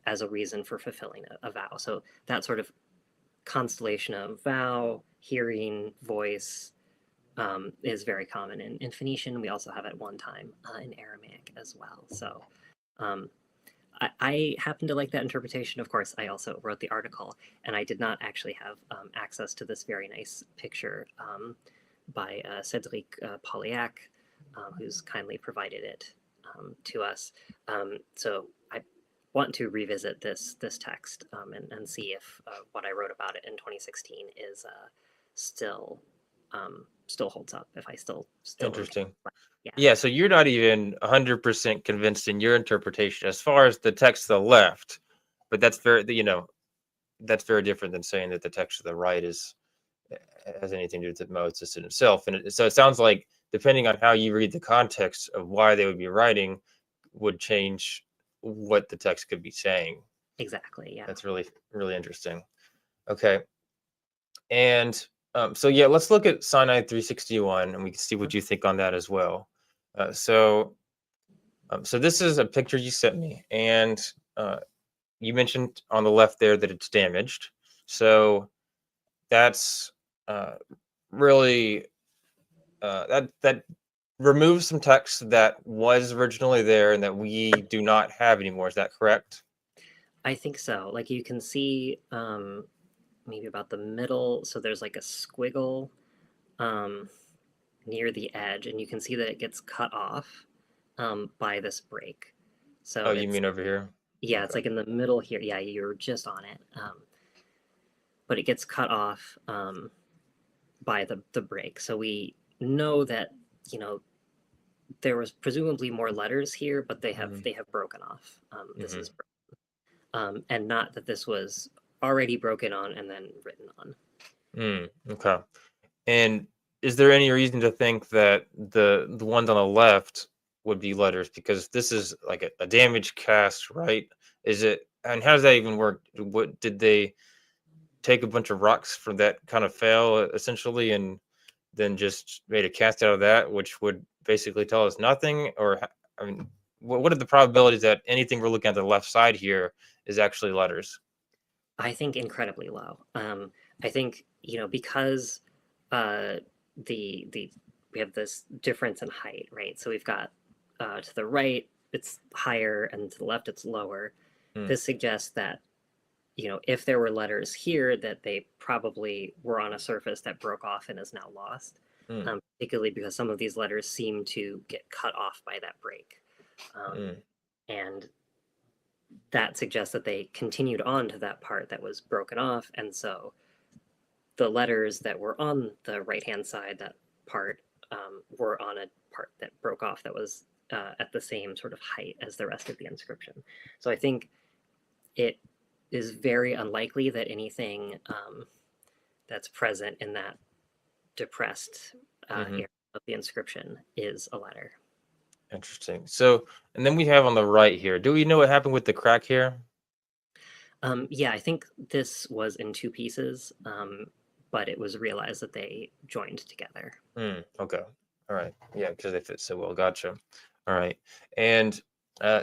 as a reason for fulfilling a vow. So that sort of constellation of vow, hearing, voice is very common in Phoenician. We also have at one time in Aramaic as well. So um, I happen to like that interpretation. Of course, I also wrote the article, and I did not actually have access to this very nice picture by Cedric Pauliac, who's kindly provided it to us. So I want to revisit this text and see if what I wrote about it in 2016 is still holds up. If I still am, Interesting. yeah. Yeah, so you're not even 100% convinced in your interpretation as far as the text to the left, but that's that's very different than saying that the text to the right is has anything to do with Moses in itself. And so it sounds like depending on how you read the context of why they would be writing would change what the text could be saying. Exactly. Yeah. That's really, really interesting. Okay. And so, yeah, let's look at Sinai 361 and we can see what you think on that as well. So this is a picture you sent me, and you mentioned on the left there that it's damaged. So that's really that removes some text that was originally there and that we do not have anymore. Is that correct? I think so. Like you can see maybe about the middle. So there's like a squiggle um, near the edge, and you can see that it gets cut off by this break. So Oh, you it's mean over here? yeah, it's Okay. like in the middle here. Yeah, you're just on it, but it gets cut off by the break. So we know that you know there was presumably more letters here, but Hmm. they have broken off. This Hmm. is and not that this was already broken on and then written on. Okay. And is there any reason to think that the ones on the left would be letters? Because this is like a damaged cast, right? Is it? And how does that even work? What did they take a bunch of rocks from that kind of fail essentially, and then just made a cast out of that, which would basically tell us nothing? Or I mean, what are the probabilities that anything we're looking at the left side here is actually letters? I think incredibly low. I think because uh, the we have this difference in height, right? So we've got to the right it's higher and to the left it's lower. Mm, This suggests that if there were letters here, that they probably were on a surface that broke off and is now lost. mm, Particularly because some of these letters seem to get cut off by that break. mm, And that suggests that they continued on to that part that was broken off. And so the letters that were on the right hand side, that part, were on a part that broke off that was at the same sort of height as the rest of the inscription. So I think it is very unlikely that anything that's present in that depressed hmm. area of the inscription is a letter. Interesting. So, and then we have on the right here. Do we know what happened with the crack here? Yeah, I think this was in two pieces, but it was realized that they joined together. Okay. All right. Yeah, because they fit so well. Gotcha. All right. And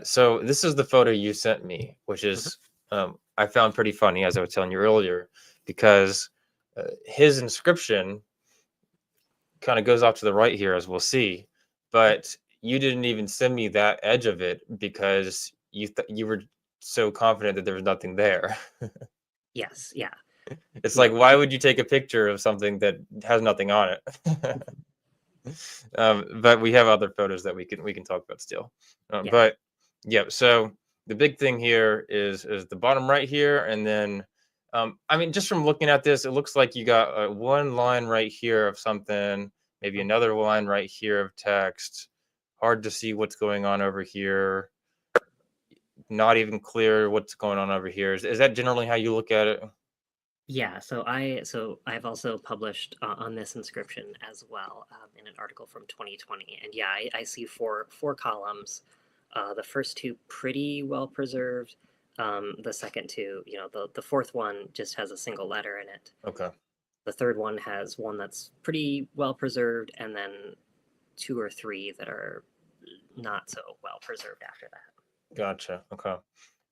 so this is the photo you sent me, which Mhm. is I found pretty funny, as I was telling you earlier, because his inscription kind of goes off to the right here, as we'll see. But you didn't even send me that edge of it because you were so confident that there was nothing there. Yes, yeah, It's like, no, why would you take a picture of something that has nothing on it? But we have other photos that we can talk about still. yeah, But yeah, so the big thing here is the bottom right here, and then I mean, just from looking at this, it looks like you got one line right here of something, maybe another line right here of text. Hard to see what's going on over here. Not even clear what's going on over here. Is that generally how you look at it? Yeah, so I've also published on this inscription as well in an article from 2020, and yeah, I see four columns. The first two pretty well preserved. The second two, the fourth one just has a single letter in it. Okay. The third one has one that's pretty well preserved, and then two or three that are not so well preserved after that. Gotcha. Okay. All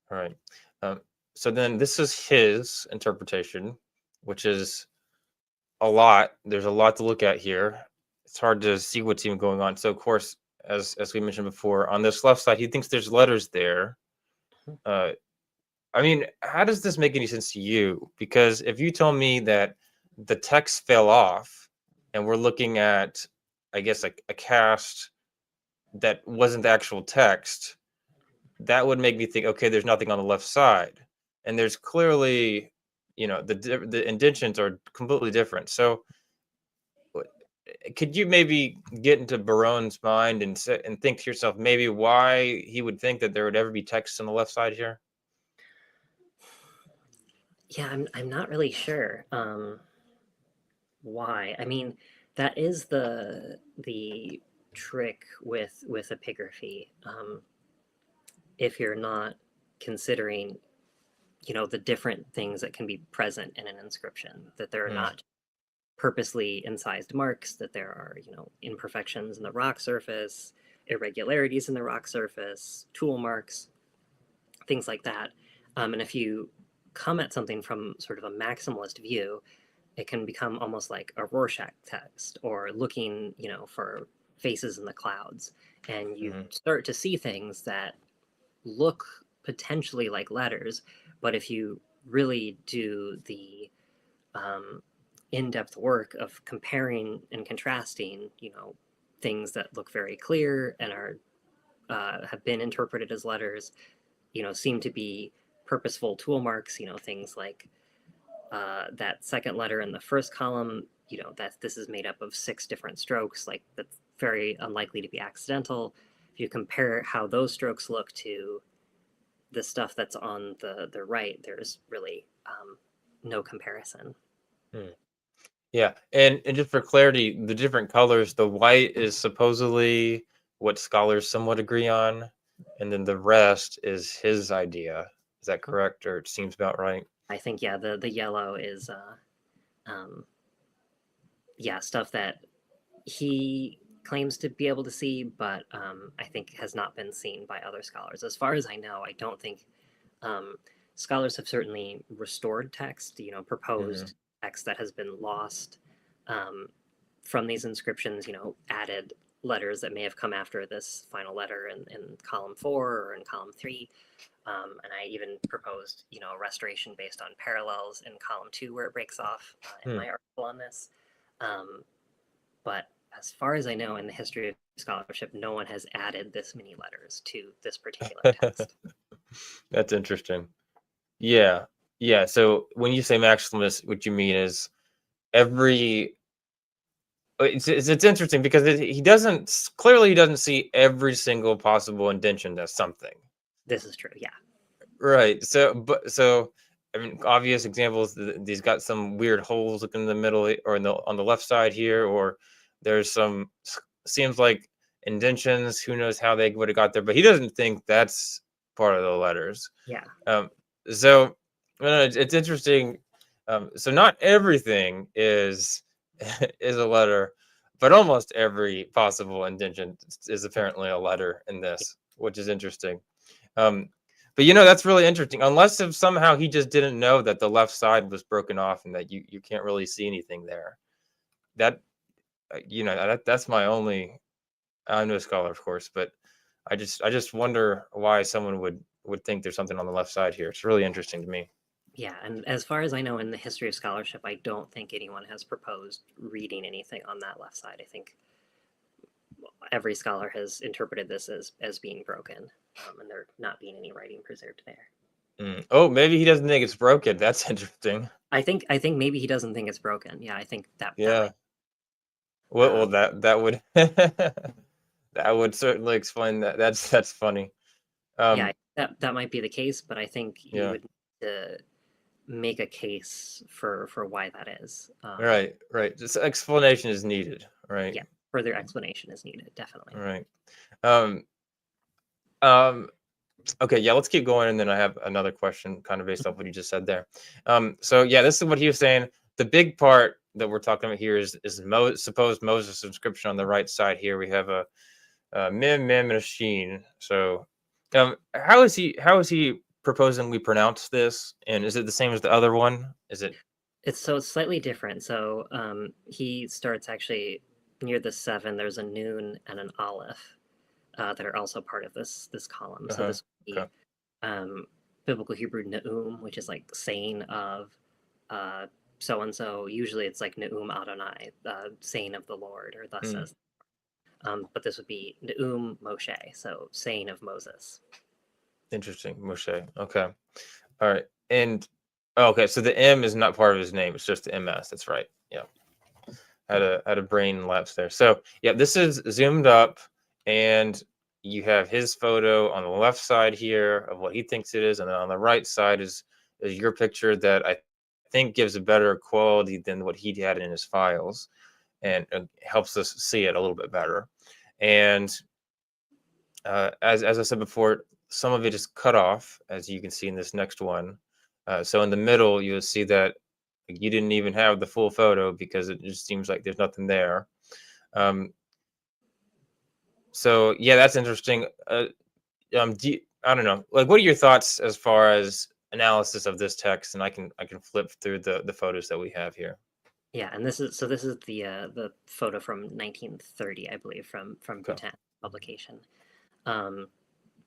right. Um, so then this is his interpretation, which is a lot. There's a lot to look at here. It's hard to see what's even going on. So of course, as we mentioned before, on this left side, he thinks there's letters there. Uh, I mean, how does this make any sense to you? Because if you tell me that the text fell off and we're looking at, I guess, like a cast that wasn't the actual text, that would make me think, okay, there's nothing on the left side. And there's clearly, the indentions are completely different. So could you maybe get into Barone's mind and think to yourself maybe why he would think that there would ever be text on the left side here? Yeah, I'm not really sure why. I mean, that is the trick with epigraphy. If you're not considering, the different things that can be present in an inscription, that there are not purposely incised marks, that there are, imperfections in the rock surface, irregularities in the rock surface, tool marks, things like that. And if you come at something from sort of a maximalist view, it can become almost like a Rorschach text or looking, for faces in the clouds. And you start to see things that look potentially like letters, but if you really do the in-depth work of comparing and contrasting, things that look very clear and are have been interpreted as letters, seem to be purposeful tool marks, things like that second letter in the first column, that this is made up of 6 different strokes, like that's very unlikely to be accidental. If you compare how those strokes look to the stuff that's on the right, there's really no comparison. Yeah, and just for clarity, the different colors, the white is supposedly what scholars somewhat agree on, and then the rest is his idea. Is that correct, or it seems about right? I think, yeah, the yellow is um, yeah, stuff that he claims to be able to see, but I think has not been seen by other scholars. As far as I know, I don't think scholars have certainly restored text, proposed text that has been lost from these inscriptions, added letters that may have come after this final letter in column 4 or in column 3. And I even proposed, a restoration based on parallels in column 2 where it breaks off in my article on this. But as far as I know, in the history of scholarship, no one has added this many letters to this particular text. That's interesting. Yeah, yeah. So when you say maximalist, what you mean is every. It's interesting because he doesn't clearly he doesn't see every single possible indention as something. This is true, yeah. Right. I mean, obvious examples. These got some weird holes looking in the middle, or on the left side here, or there's some seems like indentions. Who knows how they would have got there? But he doesn't think that's part of the letters. Yeah. So it's interesting. So not everything is is a letter, but almost every possible indention is apparently a letter in this, which is interesting. But that's really interesting. Unless if somehow he just didn't know that the left side was broken off and that you can't really see anything there. That that's my only. I'm no scholar, of course, but I just wonder why someone would think there's something on the left side here. It's really interesting to me. Yeah, and as far as I know, in the history of scholarship, I don't think anyone has proposed reading anything on that left side. I think every scholar has interpreted this as being broken, and there not being any writing preserved there. Oh, maybe he doesn't think it's broken. That's interesting. I think maybe he doesn't think it's broken. Yeah, I think that Yeah. might. Well, that would that would certainly explain that. That's funny. Yeah, Um, that might be the case, but I think you yeah. would need to make a case for why that is. Right. Right. Just explanation is needed. Right. Yeah, further explanation is needed, definitely. Right. Um. Um. Okay. Yeah. Let's keep going, and then I have another question, kind of based off what you just said there. So yeah, this is what he was saying. The big part that we're talking about here is supposed Moses inscription on the right side. Here we have a mem machine. So, how is he proposing we pronounce this? And is it the same as the other one? Is it It's slightly different. So he starts actually near the seven. There's a noon and an aleph that are also part of this column. So uh-huh. this would be Okay. um, biblical Hebrew neum, which is like saying of so and so. Usually it's like neum Adonai, saying of the Lord, or thus Hmm. says. But this would be neum Moshe, so saying of Moses. Interesting. Moshe. Okay. All right. And okay, so the M is not part of his name. It's just the MS. That's right. Yeah. Had a brain lapse there. So yeah, this is zoomed up, and you have his photo on the left side here of what he thinks it is, and then on the right side is your picture that I think gives a better quality than what he had in his files, and helps us see it a little bit better. And as I said before, some of it is cut off, as you can see in this next one. So in the middle, you'll see that you didn't even have the full photo because it just seems like there's nothing there. Um, so yeah, that's interesting. I don't know. Like, what are your thoughts as far as analysis of this text? And I can flip through the photos that we have here. Yeah, and this is the photo from 1930, I believe, from Okay. Bhutan publication. Um,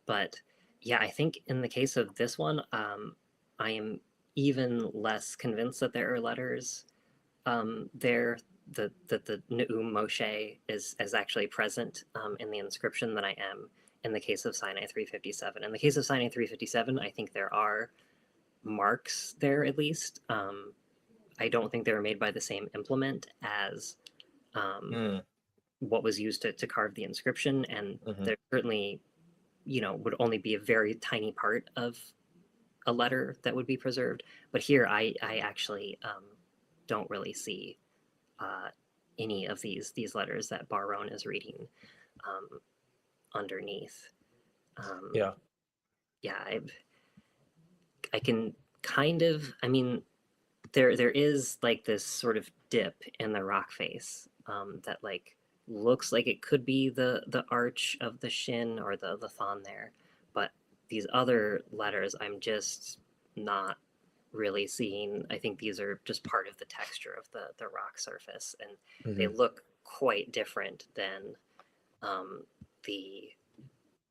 but yeah, I think in the case of this one, I am even less convinced that there are letters there. That the Neum Moshe is actually present in the inscription than I am in the case of Sinai 357. In the case of Sinai 357, I think there are marks there at least. I don't think they were made by the same implement as um, Mm, what was used to carve the inscription, and hmm. there certainly, would only be a very tiny part of a letter that would be preserved. But here, I actually don't really see uh, any of these letters that Baron is reading um, underneath. Um, Yeah. yeah, I can kind of. I mean, there is like this sort of dip in the rock face that like looks like it could be the arch of the shin or the thon there, but these other letters I'm just not really seeing. I think these are just part of the texture of the rock surface, and they Hmm. look quite different than the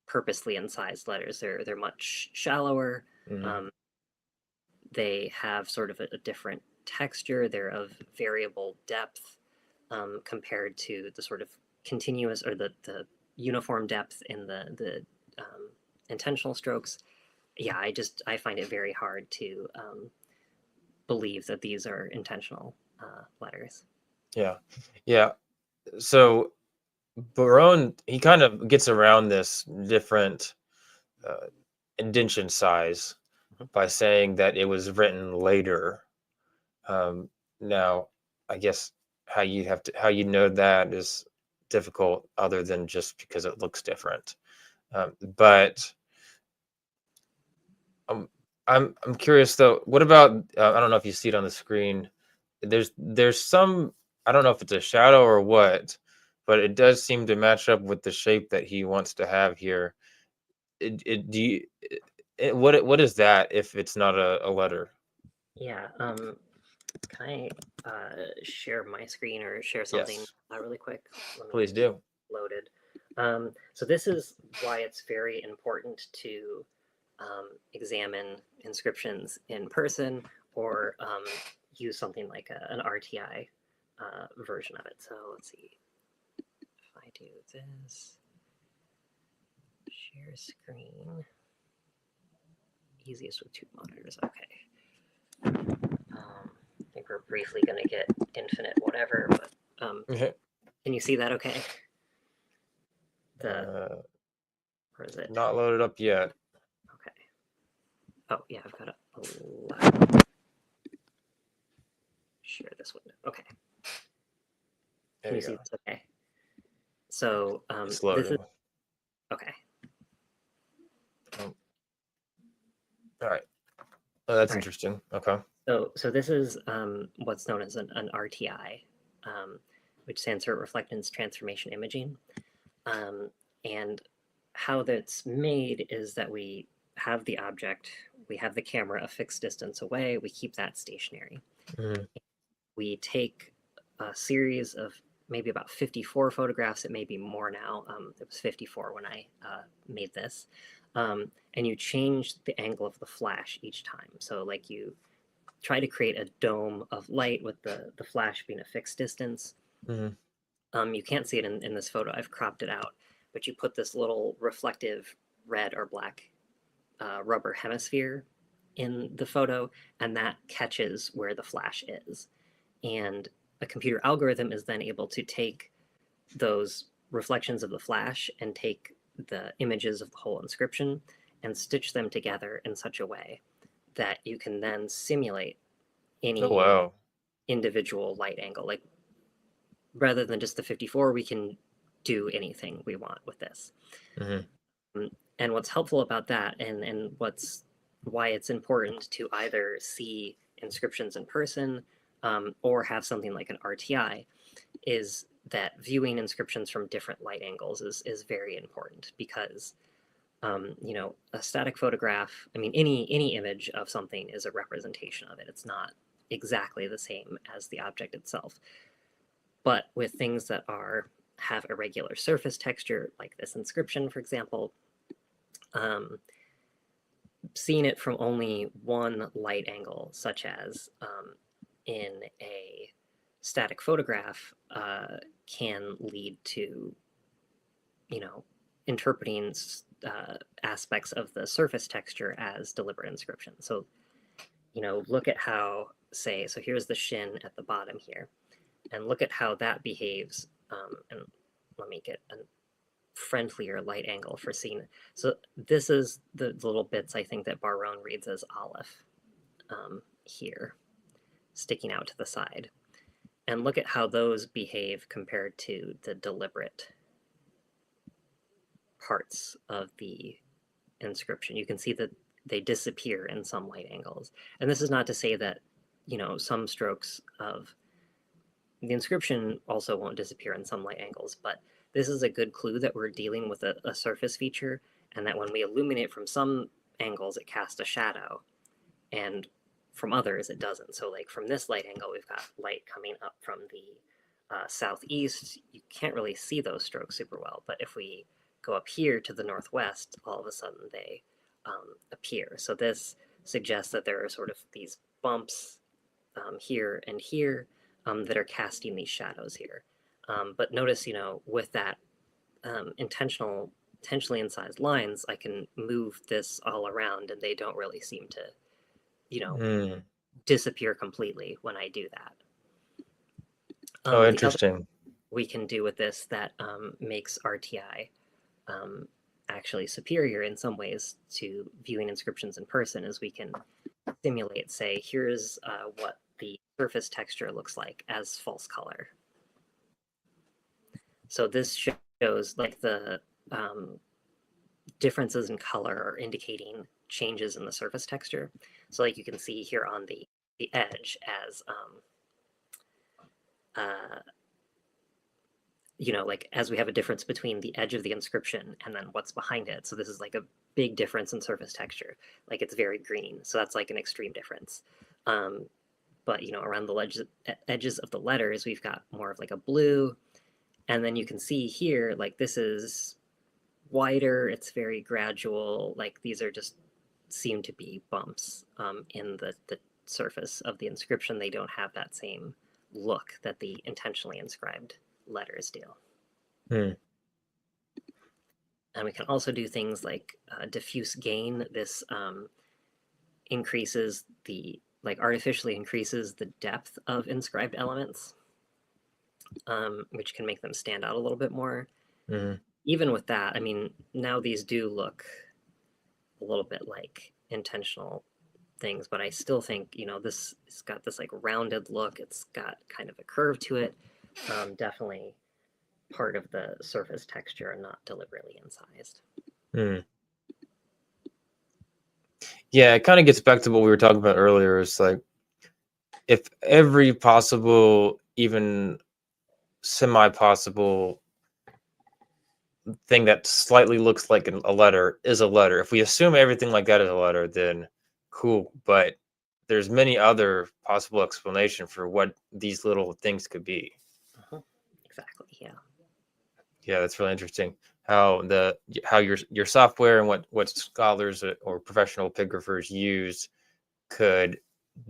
purposely incised letters. They're much shallower. Hmm. Um, they have sort of a different texture. They're of variable depth compared to the sort of continuous or the uniform depth in the intentional strokes. Yeah, I find it very hard to believe that these are intentional letters. Yeah. Yeah. So Barone, he kind of gets around this different uh, indentation size Mhm. by saying that it was written later. Um, Now, I guess how you know that is difficult, other than just because it looks different. But um, I'm curious though. What about I don't know if you see it on the screen. There's some, I don't know if it's a shadow or what, but it does seem to match up with the shape that he wants to have here. It do you, what is that if it's not a letter? Yeah. Can I share my screen or share something Yes, really quick? Let me please do. loaded. So this is why it's very important to examine inscriptions in person or use something like an RTI version of it. So let's see if I do this, share screen. easiest with 2 monitors. Okay. I think we're briefly going to get infinite whatever, but can you see that okay? Or is it? Not loaded up yet. Okay. Oh, yeah, I've got a share this window. Okay. Can you see this okay? So it's loading. this is okay. All right. Oh, that's interesting. Okay. So this is what's known as an RTI, which stands for Reflectance Transformation Imaging. And how that's made is that we have the object, we have the camera a fixed distance away, we keep that stationary. Mm-hmm. We take a series of maybe about 54 photographs, it may be more now, it was 54 when I made this, and you change the angle of the flash each time. So like you try to create a dome of light with the flash being a fixed distance. Mm-hmm. You can't see it in this photo, I've cropped it out, but you put this little reflective red or black rubber hemisphere in the photo, and that catches where the flash is. And a computer algorithm is then able to take those reflections of the flash and take the images of the whole inscription and stitch them together in such a way that you can then simulate any individual light angle. Like rather than just the 54, we can do anything we want with this. Mm-hmm. And what's helpful about that, and why it's important to either see inscriptions in person or have something like an RTI, is that viewing inscriptions from different light angles is very important because you know, a static photograph, I mean, any image of something is a representation of it. It's not exactly the same as the object itself. But with things that have irregular surface texture, like this inscription, for example, seeing it from only one light angle, such as in a static photograph, can lead to, you know, interpreting aspects of the surface texture as deliberate inscription. So, you know, look at how, say, so here's the shin at the bottom here, and look at how that behaves. And let me get a friendlier light angle for seeing it. So this is the little bits I think that Barone reads as Aleph here, sticking out to the side. And look at how those behave compared to the deliberate parts of the inscription. You can see that they disappear in some light angles. And this is not to say that, you know, some strokes of the inscription also won't disappear in some light angles, but this is a good clue that we're dealing with a surface feature, and that when we illuminate from some angles, it casts a shadow, and from others, it doesn't. So like from this light angle, we've got light coming up from the southeast. You can't really see those strokes super well, but if we go up here to the northwest, all of a sudden they appear. So this suggests that there are sort of these bumps here and here that are casting these shadows here. But notice, you know, with that intentionally incised lines, I can move this all around and they don't really seem to, you know, disappear completely when I do that. Oh, interesting. We can do with this that makes RTI actually superior in some ways to viewing inscriptions in person, is we can simulate, say, here's what the surface texture looks like as false color. So this shows like the differences in color are indicating changes in the surface texture. So like you can see here on the edge as, you know, like as we have a difference between the edge of the inscription and then what's behind it. So this is like a big difference in surface texture. Like it's very green. So that's like an extreme difference. But, you know, around the edges of the letters, we've got more of like a blue. And then you can see here, like this is wider, it's very gradual, like these are just seem to be bumps in the surface of the inscription. They don't have that same look that the intentionally inscribed letters do. And we can also do things like diffuse gain. This increases the, like, artificially increases the depth of inscribed elements, which can make them stand out a little bit more. Mhm. Even with that, I mean, now these do look a little bit like intentional things, but I still think, you know, this it's got this like rounded look. It's got kind of a curve to it. Definitely part of the surface texture and not deliberately incised. Hmm. Yeah, it kind of gets back to what we were talking about earlier. It's like if every possible, even semi-possible thing that slightly looks like a letter is a letter. If we assume everything like that is a letter, then cool. But there's many other possible explanation for what these little things could be. Exactly. Yeah. Yeah, that's really interesting. How your software and what scholars or professional epigraphers use could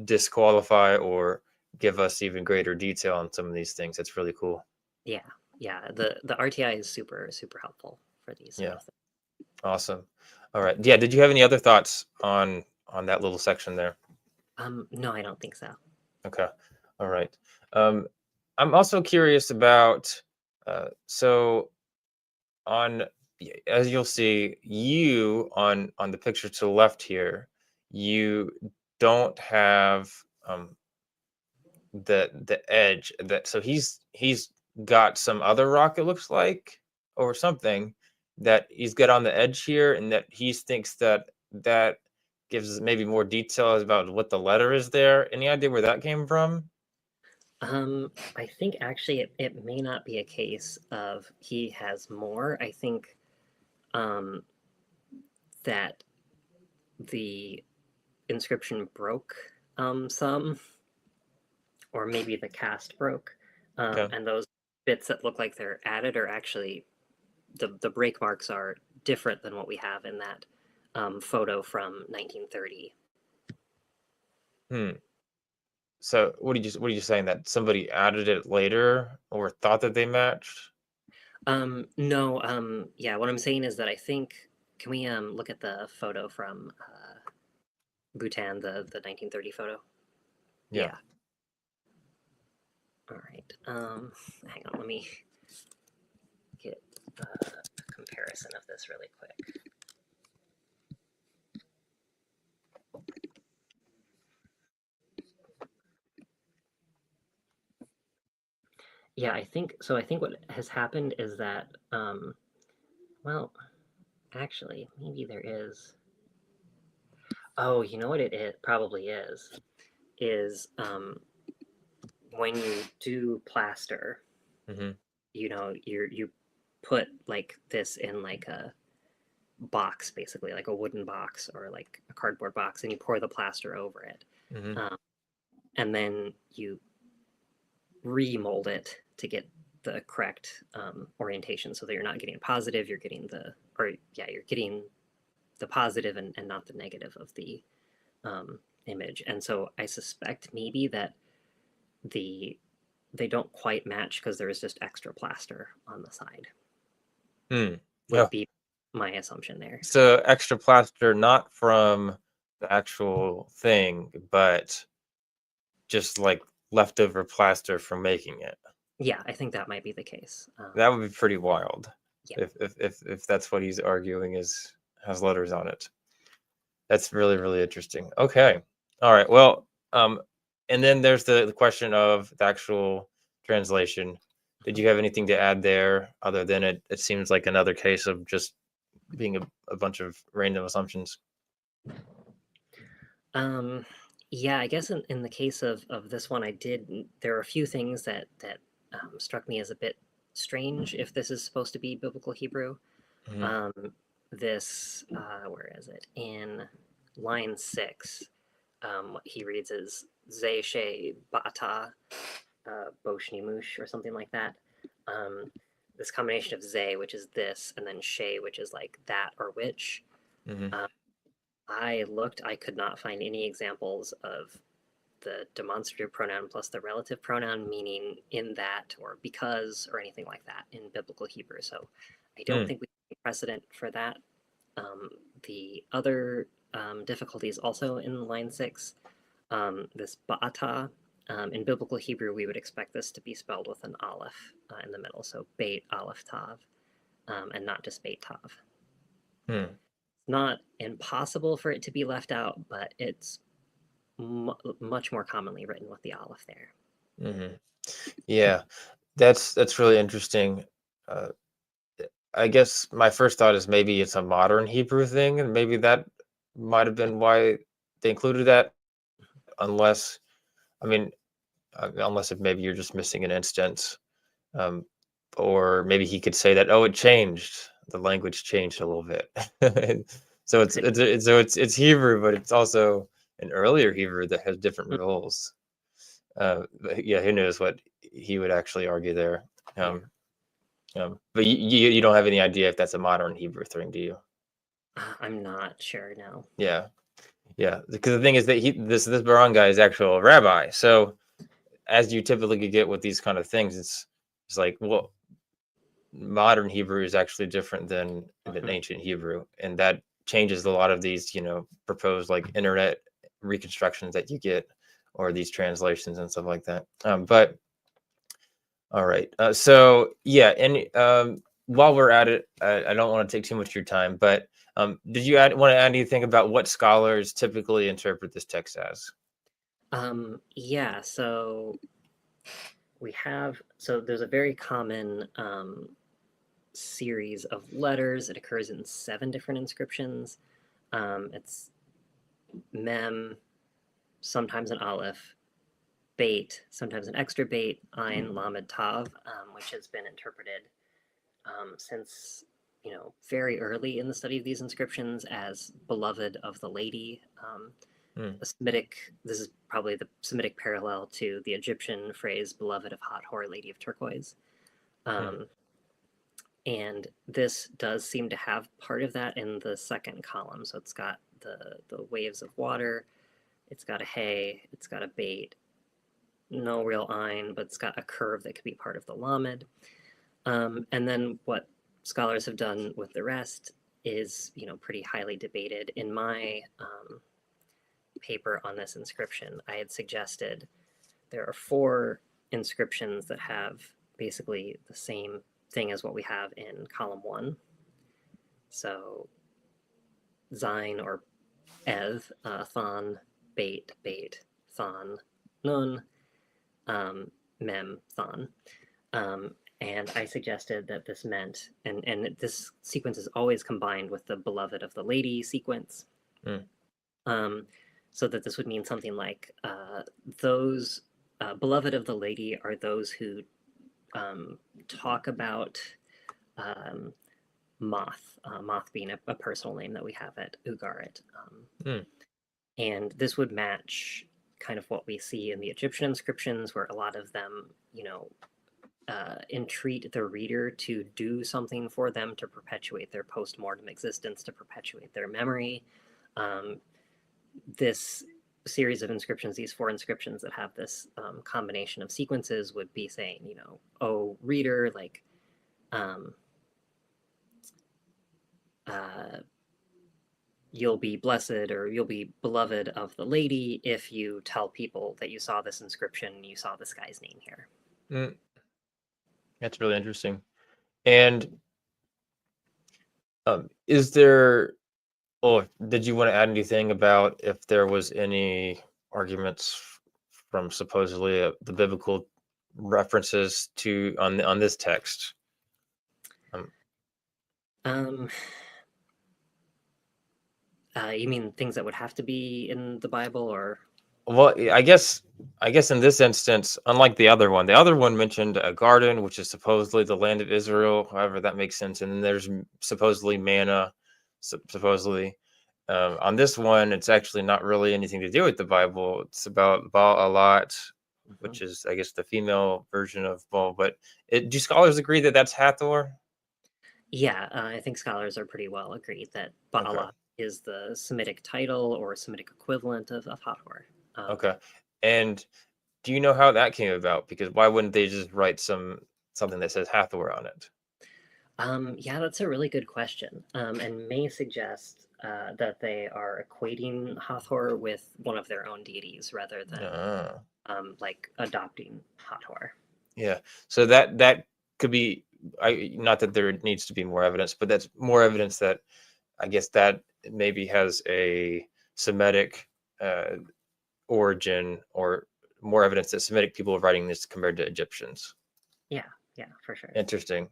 disqualify or give us even greater detail on some of these things. That's really cool. Yeah. Yeah. The RTI is super super helpful for these sort Yeah, of things. awesome. All right. Yeah, did you have any other thoughts on that little section there? No, I don't think so. Okay. All right. Um, I'm also curious about so on as you'll see, you on the picture to the left here, you don't have the edge that so he's got some other rock it looks like or something that he's got on the edge here and that he thinks that gives us maybe more details about what the letter is there. Any idea where that came from? I think actually it may not be a case of he has more. I think um, that the inscription broke some, or maybe the cast broke, Okay. and those bits that look like they're added are actually the break marks are different than what we have in that photo from 1930. Hmm. So what are you saying that somebody added it later or thought that they matched? No, yeah, what I'm saying is that I think, can we look at the photo from Bhutan, the 1930 photo? Yeah. Yeah. All right. Hang on, let me get a comparison of this really quick. Yeah, I think so. I think what has happened is that, well, actually, maybe there is. Oh, you know what it probably is when you do plaster, Hmm. you know, you put like this in like a box, basically, like a wooden box or like a cardboard box, and you pour the plaster over it, Hmm. um, and then you remold it to get the correct orientation, so that you're not getting a positive, you're getting the, or yeah, you're getting the positive and not the negative of the image. And so I suspect maybe that the they don't quite match because there is just extra plaster on the side. Hmm. Would be my assumption there. So extra plaster, not from the actual thing, but just like leftover plaster from making it. Yeah, I think that might be the case. That would be pretty wild Yeah. if that's what he's arguing is has letters on it. That's really, really interesting. Okay. All right. Well, and then there's the question of the actual translation. Did you have anything to add there other than it seems like another case of just being a bunch of random assumptions? Um, yeah, I guess in the case of this one, there are a few things that struck me as a bit strange if this is supposed to be biblical Hebrew. Hmm. Um, this, where is it? In line 6, what he reads is Ze She Bata Boshni Mush or something like that. Um, this combination of Ze, which is this, and then She, which is like that or which. Hmm. Um, I looked, I could not find any examples of the demonstrative pronoun plus the relative pronoun meaning in that or because or anything like that in biblical Hebrew. So I don't Hmm. think we have precedent for that. Um, the other difficulties also in line 6. This ba'ata. In biblical Hebrew, we would expect this to be spelled with an aleph in the middle, so beit aleph tav, and not just beit tav. Hmm. Not impossible for it to be left out, but it's much more commonly written with the aleph there. Mm-hmm. Yeah, that's really interesting. Uh, I guess my first thought is maybe it's a modern Hebrew thing, and maybe that might have been why they included that. Unless, I mean, unless if maybe you're just missing an instance, um, or maybe he could say that, oh, it changed, the language changed a little bit. And so it's Hebrew, but it's also an earlier Hebrew that has different rules. But yeah, who knows what he would actually argue there. Yeah. But you don't have any idea if that's a modern Hebrew thing, do you? I'm not sure now. Yeah, yeah. Because the thing is that this Baron guy is actually a rabbi. So as you typically get with these kind of things, it's like, well, modern Hebrew is actually different than ancient Hebrew, and that changes a lot of these, proposed like internet reconstructions that you get, or these translations and stuff like that. But all right, so yeah, and while we're at it, I don't want to take too much of your time, but did you want to add anything about what scholars typically interpret this text as? Yeah, so there's a very common series of letters. It occurs in 7 different inscriptions. It's mem, sometimes an aleph, bait, sometimes an extra bait, ein, lamed, tav, which has been interpreted since very early in the study of these inscriptions as beloved of the lady. This is probably the Semitic parallel to the Egyptian phrase beloved of Hathor, lady of turquoise. And this does seem to have part of that in the second column. So it's got the waves of water, it's got a hay, it's got a bait, no real ein, but it's got a curve that could be part of the lamed. And then what scholars have done with the rest is, pretty highly debated. In my paper on this inscription, I had suggested there are 4 inscriptions that have basically the same thing as what we have in column 1. So Zain or Ev, Thon, Bait, Thon, Nun, Mem, Thon. And I suggested that this meant, and this sequence is always combined with the beloved of the lady sequence. So that this would mean something like those beloved of the lady are those who talk about Moth, Moth being a personal name that we have at Ugarit. And this would match kind of what we see in the Egyptian inscriptions, where a lot of them, entreat the reader to do something for them to perpetuate their post-mortem existence, to perpetuate their memory. This series of inscriptions, these 4 inscriptions that have this combination of sequences, would be saying, oh, reader, like, you'll be blessed or you'll be beloved of the lady if you tell people that you saw this inscription, you saw this guy's name here. That's really interesting. And is there, or did you want to add anything about if there was any arguments from supposedly the biblical references to on this text? You mean things that would have to be in the Bible, or? Well, I guess in this instance, unlike the other one mentioned a garden, which is supposedly the land of Israel, however that makes sense, and then there's supposedly manna, supposedly. On this one, it's actually not really anything to do with the Bible. It's about Ba'alat, which is, I guess, the female version of Baal. But do scholars agree that that's Hathor? Yeah, I think scholars are pretty well agreed that Ba'alat is the Semitic title or Semitic equivalent of Hathor. Okay. And do you know how that came about? Because why wouldn't they just write something that says Hathor on it? Yeah, that's a really good question, and may suggest that they are equating Hathor with one of their own deities rather than like adopting Hathor. Yeah. So that could be, not that there needs to be more evidence, but that's more evidence that I guess that maybe has a Semitic origin, or more evidence that Semitic people are writing this compared to Egyptians. Yeah, for sure. Interesting.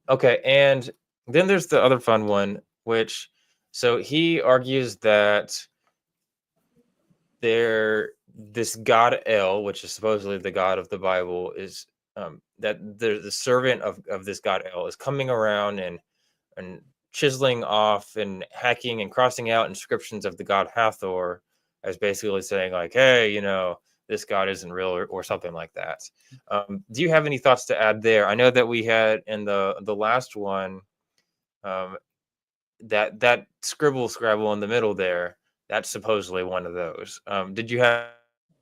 Okay, and then there's the other fun one, which, so he argues that this god El, which is supposedly the god of the Bible, is that the servant of this god El is coming around and chiseling off and hacking and crossing out inscriptions of the god Hathor, as basically saying like, hey, this god isn't real, or something like that. Do you have any thoughts to add there? I know that we had in the last one, that scrabble in the middle there, that's supposedly one of those. Did you have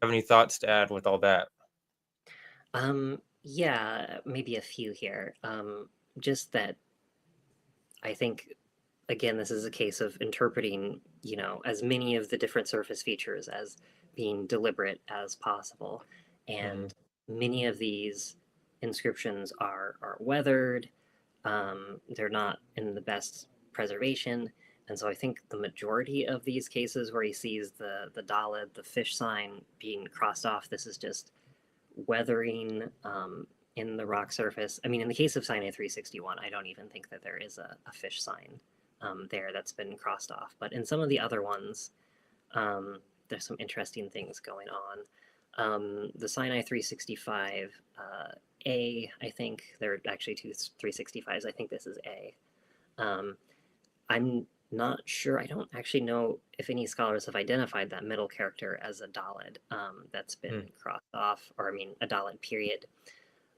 any thoughts to add with all that? Yeah, maybe a few here. Just that I think, again, this is a case of interpreting, as many of the different surface features as being deliberate as possible. And many of these inscriptions are weathered. They're not in the best preservation. And so I think the majority of these cases where he sees the Dalet, the fish sign being crossed off, this is just weathering in the rock surface. I mean, in the case of Sinai 361, I don't even think that there is a fish sign there that's been crossed off. But in some of the other ones, there's some interesting things going on. The Sinai 365 A, I think, there are actually two 365s. I think this is A. I'm not sure. I don't actually know if any scholars have identified that middle character as a Dalet that's been crossed off, or I mean, a Dalet period.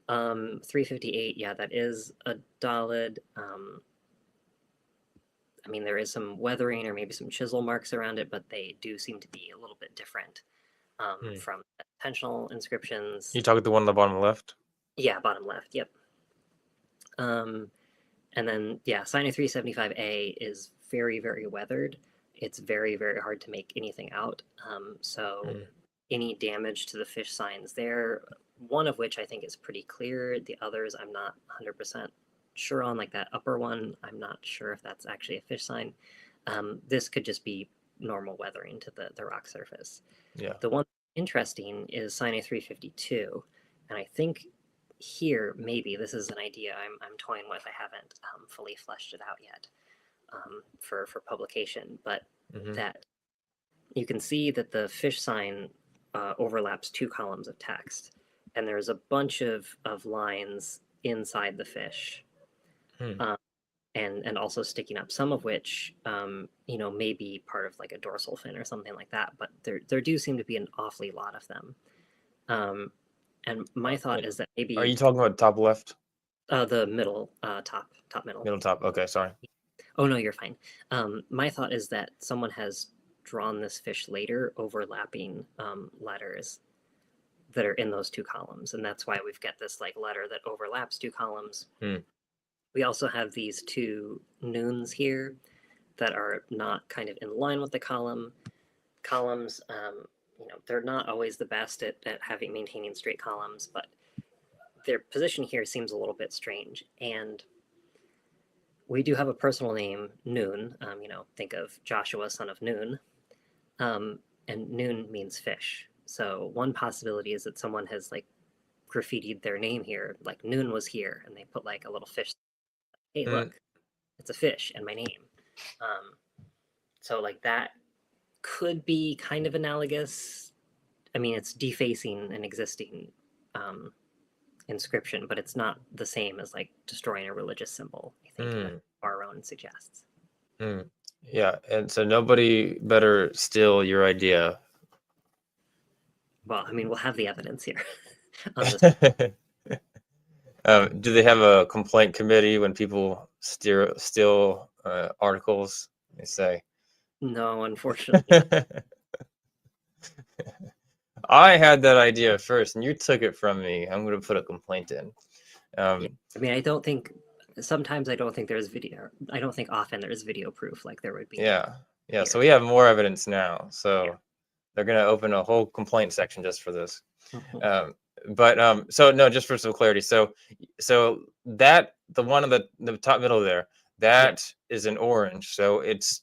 358, yeah, that is a Dalet. I mean, there is some weathering or maybe some chisel marks around it, but they do seem to be a little bit different from intentional inscriptions. You talking the one on the bottom left? Yeah, bottom left, yep. And then, yeah, Sinai 375A is very, very weathered. It's very, very hard to make anything out. Any damage to the fish signs there, one of which I think is pretty clear. The others I'm not 100% sure on, like that upper one. I'm not sure if that's actually a fish sign. This could just be normal weathering to the rock surface. Yeah. The one interesting is Sinai 352. And I think here, maybe this is an idea I'm toying with. I haven't fully fleshed it out yet for publication, but that you can see that the fish sign overlaps two columns of text, and there's a bunch of lines inside the fish, and also sticking up, some of which may be part of like a dorsal fin or something like that, but there do seem to be an awfully lot of them. And my thought is that maybe... Are you talking about top left? The middle, top middle. Middle top, okay, sorry. Oh, no, you're fine. My thought is that someone has drawn this fish later, overlapping letters that are in those two columns. And that's why we've got this like letter that overlaps two columns. We also have these two noons here that are not kind of in line with the columns. They're not always the best at maintaining straight columns, but their position here seems a little bit strange. And we do have a personal name, Nun. Think of Joshua, son of Nun. And Nun means fish. So one possibility is that someone has like graffitied their name here, like Nun was here, and they put like a little fish. Hey, look, it's a fish and my name. So like that could be kind of analogous. I mean, it's defacing an existing inscription, but it's not the same as like destroying a religious symbol, I think Aaron suggests. Yeah, and so nobody better steal your idea. Well, I mean, we'll have the evidence here. Do they have a complaint committee when people steal articles? They say, no, unfortunately. I had that idea first, and you took it from me. I'm going to put a complaint in. I mean, I don't think Sometimes I don't think there's video. I don't think often there's video proof like there would be Yeah. Yeah. So here. we have more evidence now. Yeah. So they're going to open a whole complaint section just for this. Mhm. So no, just for some clarity. So that the one on the top middle there, Yeah. that is an orange. So it's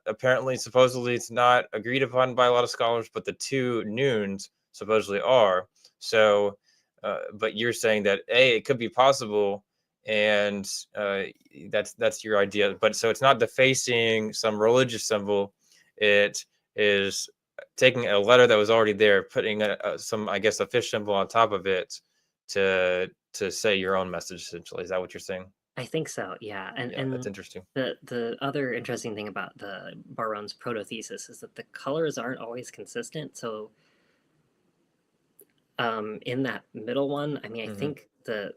apparently supposedly it's not agreed upon by a lot of scholars, but the two noons supposedly are. So, but you're saying that it could be possible, and that's your idea. But so it's not defacing some religious symbol. It is taking a letter that was already there, putting some, I guess, a fish symbol on top of it to say your own message. Essentially, is that what you're saying? I think so. Yeah. And Yeah, that's interesting. the other interesting thing about the Baron's proto-thesis is that the colors aren't always consistent. So in that middle one, I mean, I think that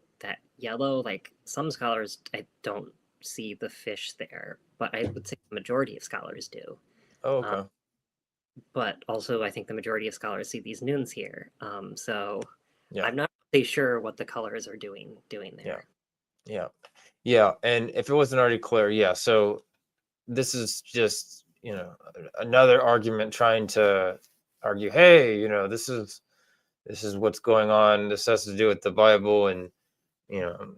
yellow, like some scholars, I don't see the fish there, but I would say the majority of scholars do. Oh, Um, okay. but also, I think the majority of scholars see these noons here. So Yeah, I'm not really sure what the colors are doing yeah, there. yeah, yeah. And if it wasn't already clear, yeah. So this is just another argument trying to argue, hey, this is what's going on. This has to do with the Bible, and you know,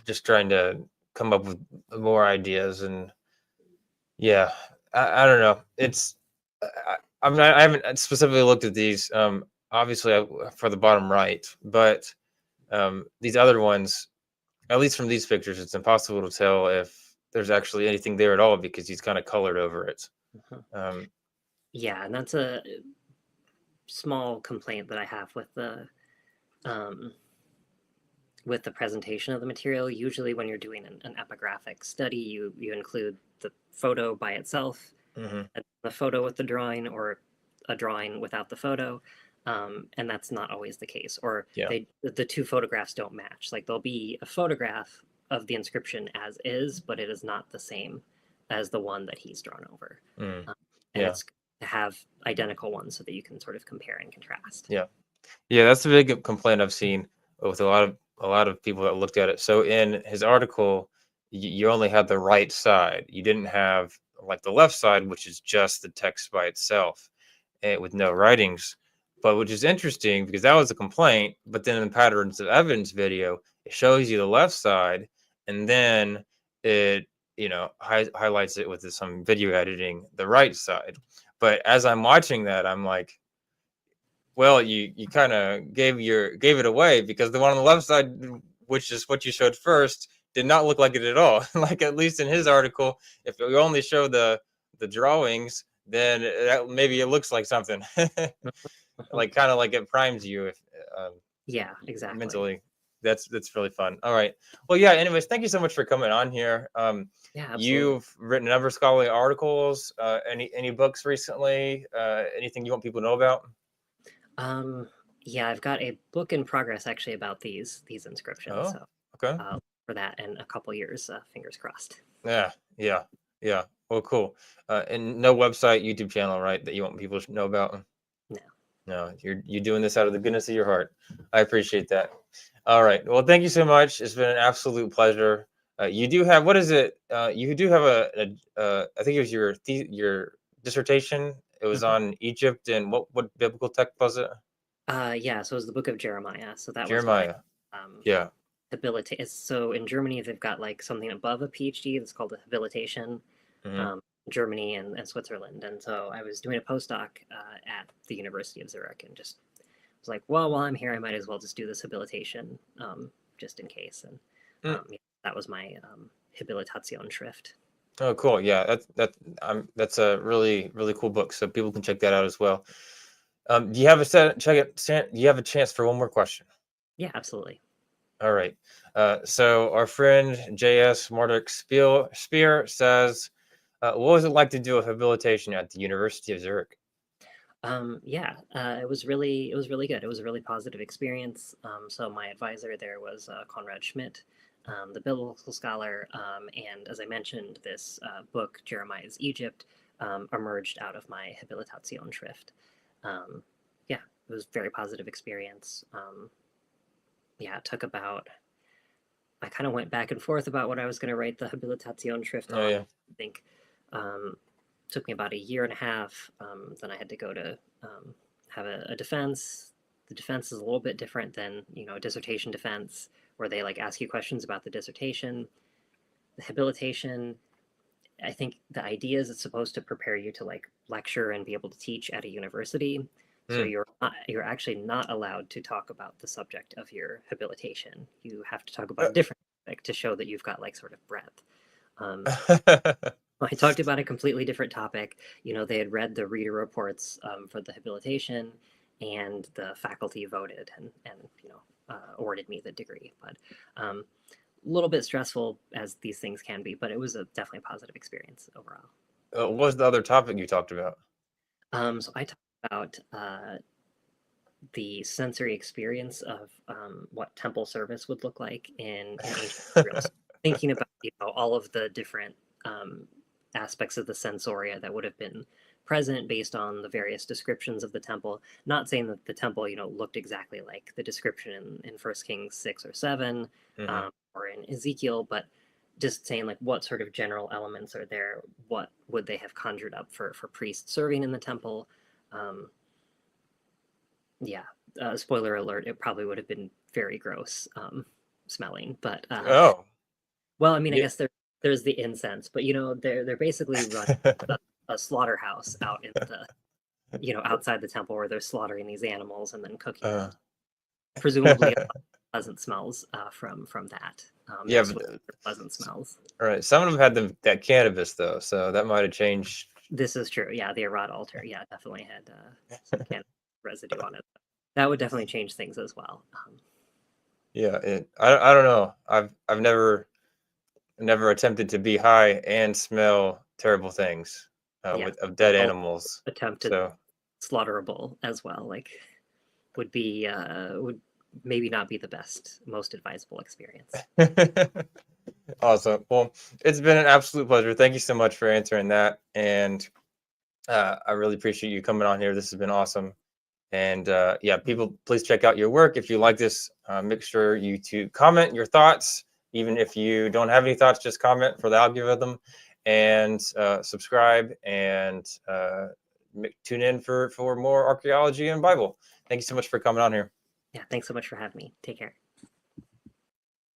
just trying to come up with more ideas. And yeah, I don't know. I haven't specifically looked at these. Obviously for the bottom right, but these other ones, at least from these pictures, it's impossible to tell if there's actually anything there at all because he's kind of colored over it. Mhm. Um, Yeah, and that's a small complaint that I have um, with the presentation of the material. Usually, when you're doing an epigraphic study, you include the photo by itself, mhm. the photo with the drawing, or a drawing without the photo, and that's not always the case. Or Yeah, the two photographs don't match. Like there'll be a photograph of the inscription as is, but it is not the same as the one that he's drawn over. mm, Um, and yeah, it's to have identical ones so that you can sort of compare and contrast. yeah. Yeah, that's a big complaint I've seen with a lot of people that looked at it. So in his article, you only had the right side. You didn't have like the left side, which is just the text by itself, with no writings. But which is interesting because that was a complaint. But then in the Patterns of Evidence video, it shows you the left side, and then it highlights it with some video editing the right side. But as I'm watching that, I'm like, well, you kind of gave it away because the one on the left side, which is what you showed first, did not look like it at all. Like at least in his article, if you only show the drawings, then maybe it looks like something. Like kind of like it primes you if Yeah, exactly. mentally. That's really fun. All right. Well, yeah. Anyways, thank you so much for coming on here. Yeah, absolutely. You've written a number of scholarly articles. Any books recently? Anything you want people to know about? Um, yeah, I've got a book in progress actually about these inscriptions. Oh, So okay. for that in a couple years, fingers crossed. Yeah, yeah, yeah. Well, cool. And no website, YouTube channel, right? That you want people to know about? No. No, you're doing this out of the goodness of your heart. I appreciate that. All right. Well, thank you so much. It's been an absolute pleasure. You do have what is it? You do have I think it was your dissertation. It was Mhm. on Egypt and what biblical text was it? Yeah, so it was the book of Jeremiah. So that was my Jeremiah. um Yeah. habilitation. So in Germany, they've got like something above a PhD that's called a habilitation. Hmm. Um, Germany and Switzerland, and so I was doing a postdoc at the University of Zurich, and just was like, well, while I'm here, I might as well just do this habilitation, just in case. And yeah, that was my habilitation schrift. Oh, cool. Yeah, that's a really really cool book. So people can check that out as well. Do you have a set? Check it. Do you have a chance for one more question? Yeah, absolutely. All right. So our friend J.S. Marduk Spear says, "What was it like to do a habilitation at the University of Zurich?" Yeah, it was really good. It was a really positive experience. So my advisor there was Conrad Schmidt, the biblical scholar, and as I mentioned, this book Jeremiah's Egypt emerged out of my habilitation schrift. Um, yeah, it was a very positive experience. Yeah, it took about I kind of went back and forth about what I was going to write the habilitation schrift on. Oh yeah. I think took me about a year and a half. Then I had to go to have a defense. The defense is a little bit different than, you know, a dissertation defense, where they like ask you questions about the dissertation. The habilitation, I think the idea is it's supposed to prepare you to like lecture and be able to teach at a university. So Hmm. you're actually not allowed to talk about the subject of your habilitation. You have to talk about Uh, a different topic to show that you've got like sort of breadth. I talked about a completely different topic. You know, they had read the reader reports for the habilitation, and the faculty voted and you know, awarded me the degree. But a little bit stressful as these things can be, but it was a definitely positive experience overall. What was the other topic you talked about? So I talked about the sensory experience of what temple service would look like in ancient Israel. So thinking about, you know, all of the different aspects of the sensoria that would have been present based on the various descriptions of the temple. Not saying that the temple, you know, looked exactly like the description in 1 Kings 6 or 7 Hmm. or in Ezekiel, but just saying like what sort of general elements are there, what would they have conjured up for priests serving in the temple. Um, yeah, spoiler alert, it probably would have been very gross smelling, but Oh well, I mean, I yeah. guess there's the incense, but you know, they're basically running a slaughterhouse out in the, you know, outside the temple, where they're slaughtering these animals and then cooking them. uh, Presumably a lot of pleasant smells from that. yeah, Mixed but with pleasant smells. all right. Some of them had that cannabis though, so that might have changed. This is true. Yeah, the Arad altar. Yeah, definitely had some cannabis residue on it. That would definitely change things as well. Yeah, I don't know. I've never attempted to be high and smell terrible things Yeah, with of dead all animals. attempted So slaughterable as well. Like would maybe not be the best, most advisable experience. awesome. Well, it's been an absolute pleasure. Thank you so much for answering that, and I really appreciate you coming on here. This has been awesome. And yeah, people, please check out your work. If you like this, make sure you to comment your thoughts. Even if you don't have any thoughts, just comment for the algorithm, and subscribe, and tune in for more archaeology and Bible. Thank you so much for coming on here. Yeah, thanks so much for having me. Take care.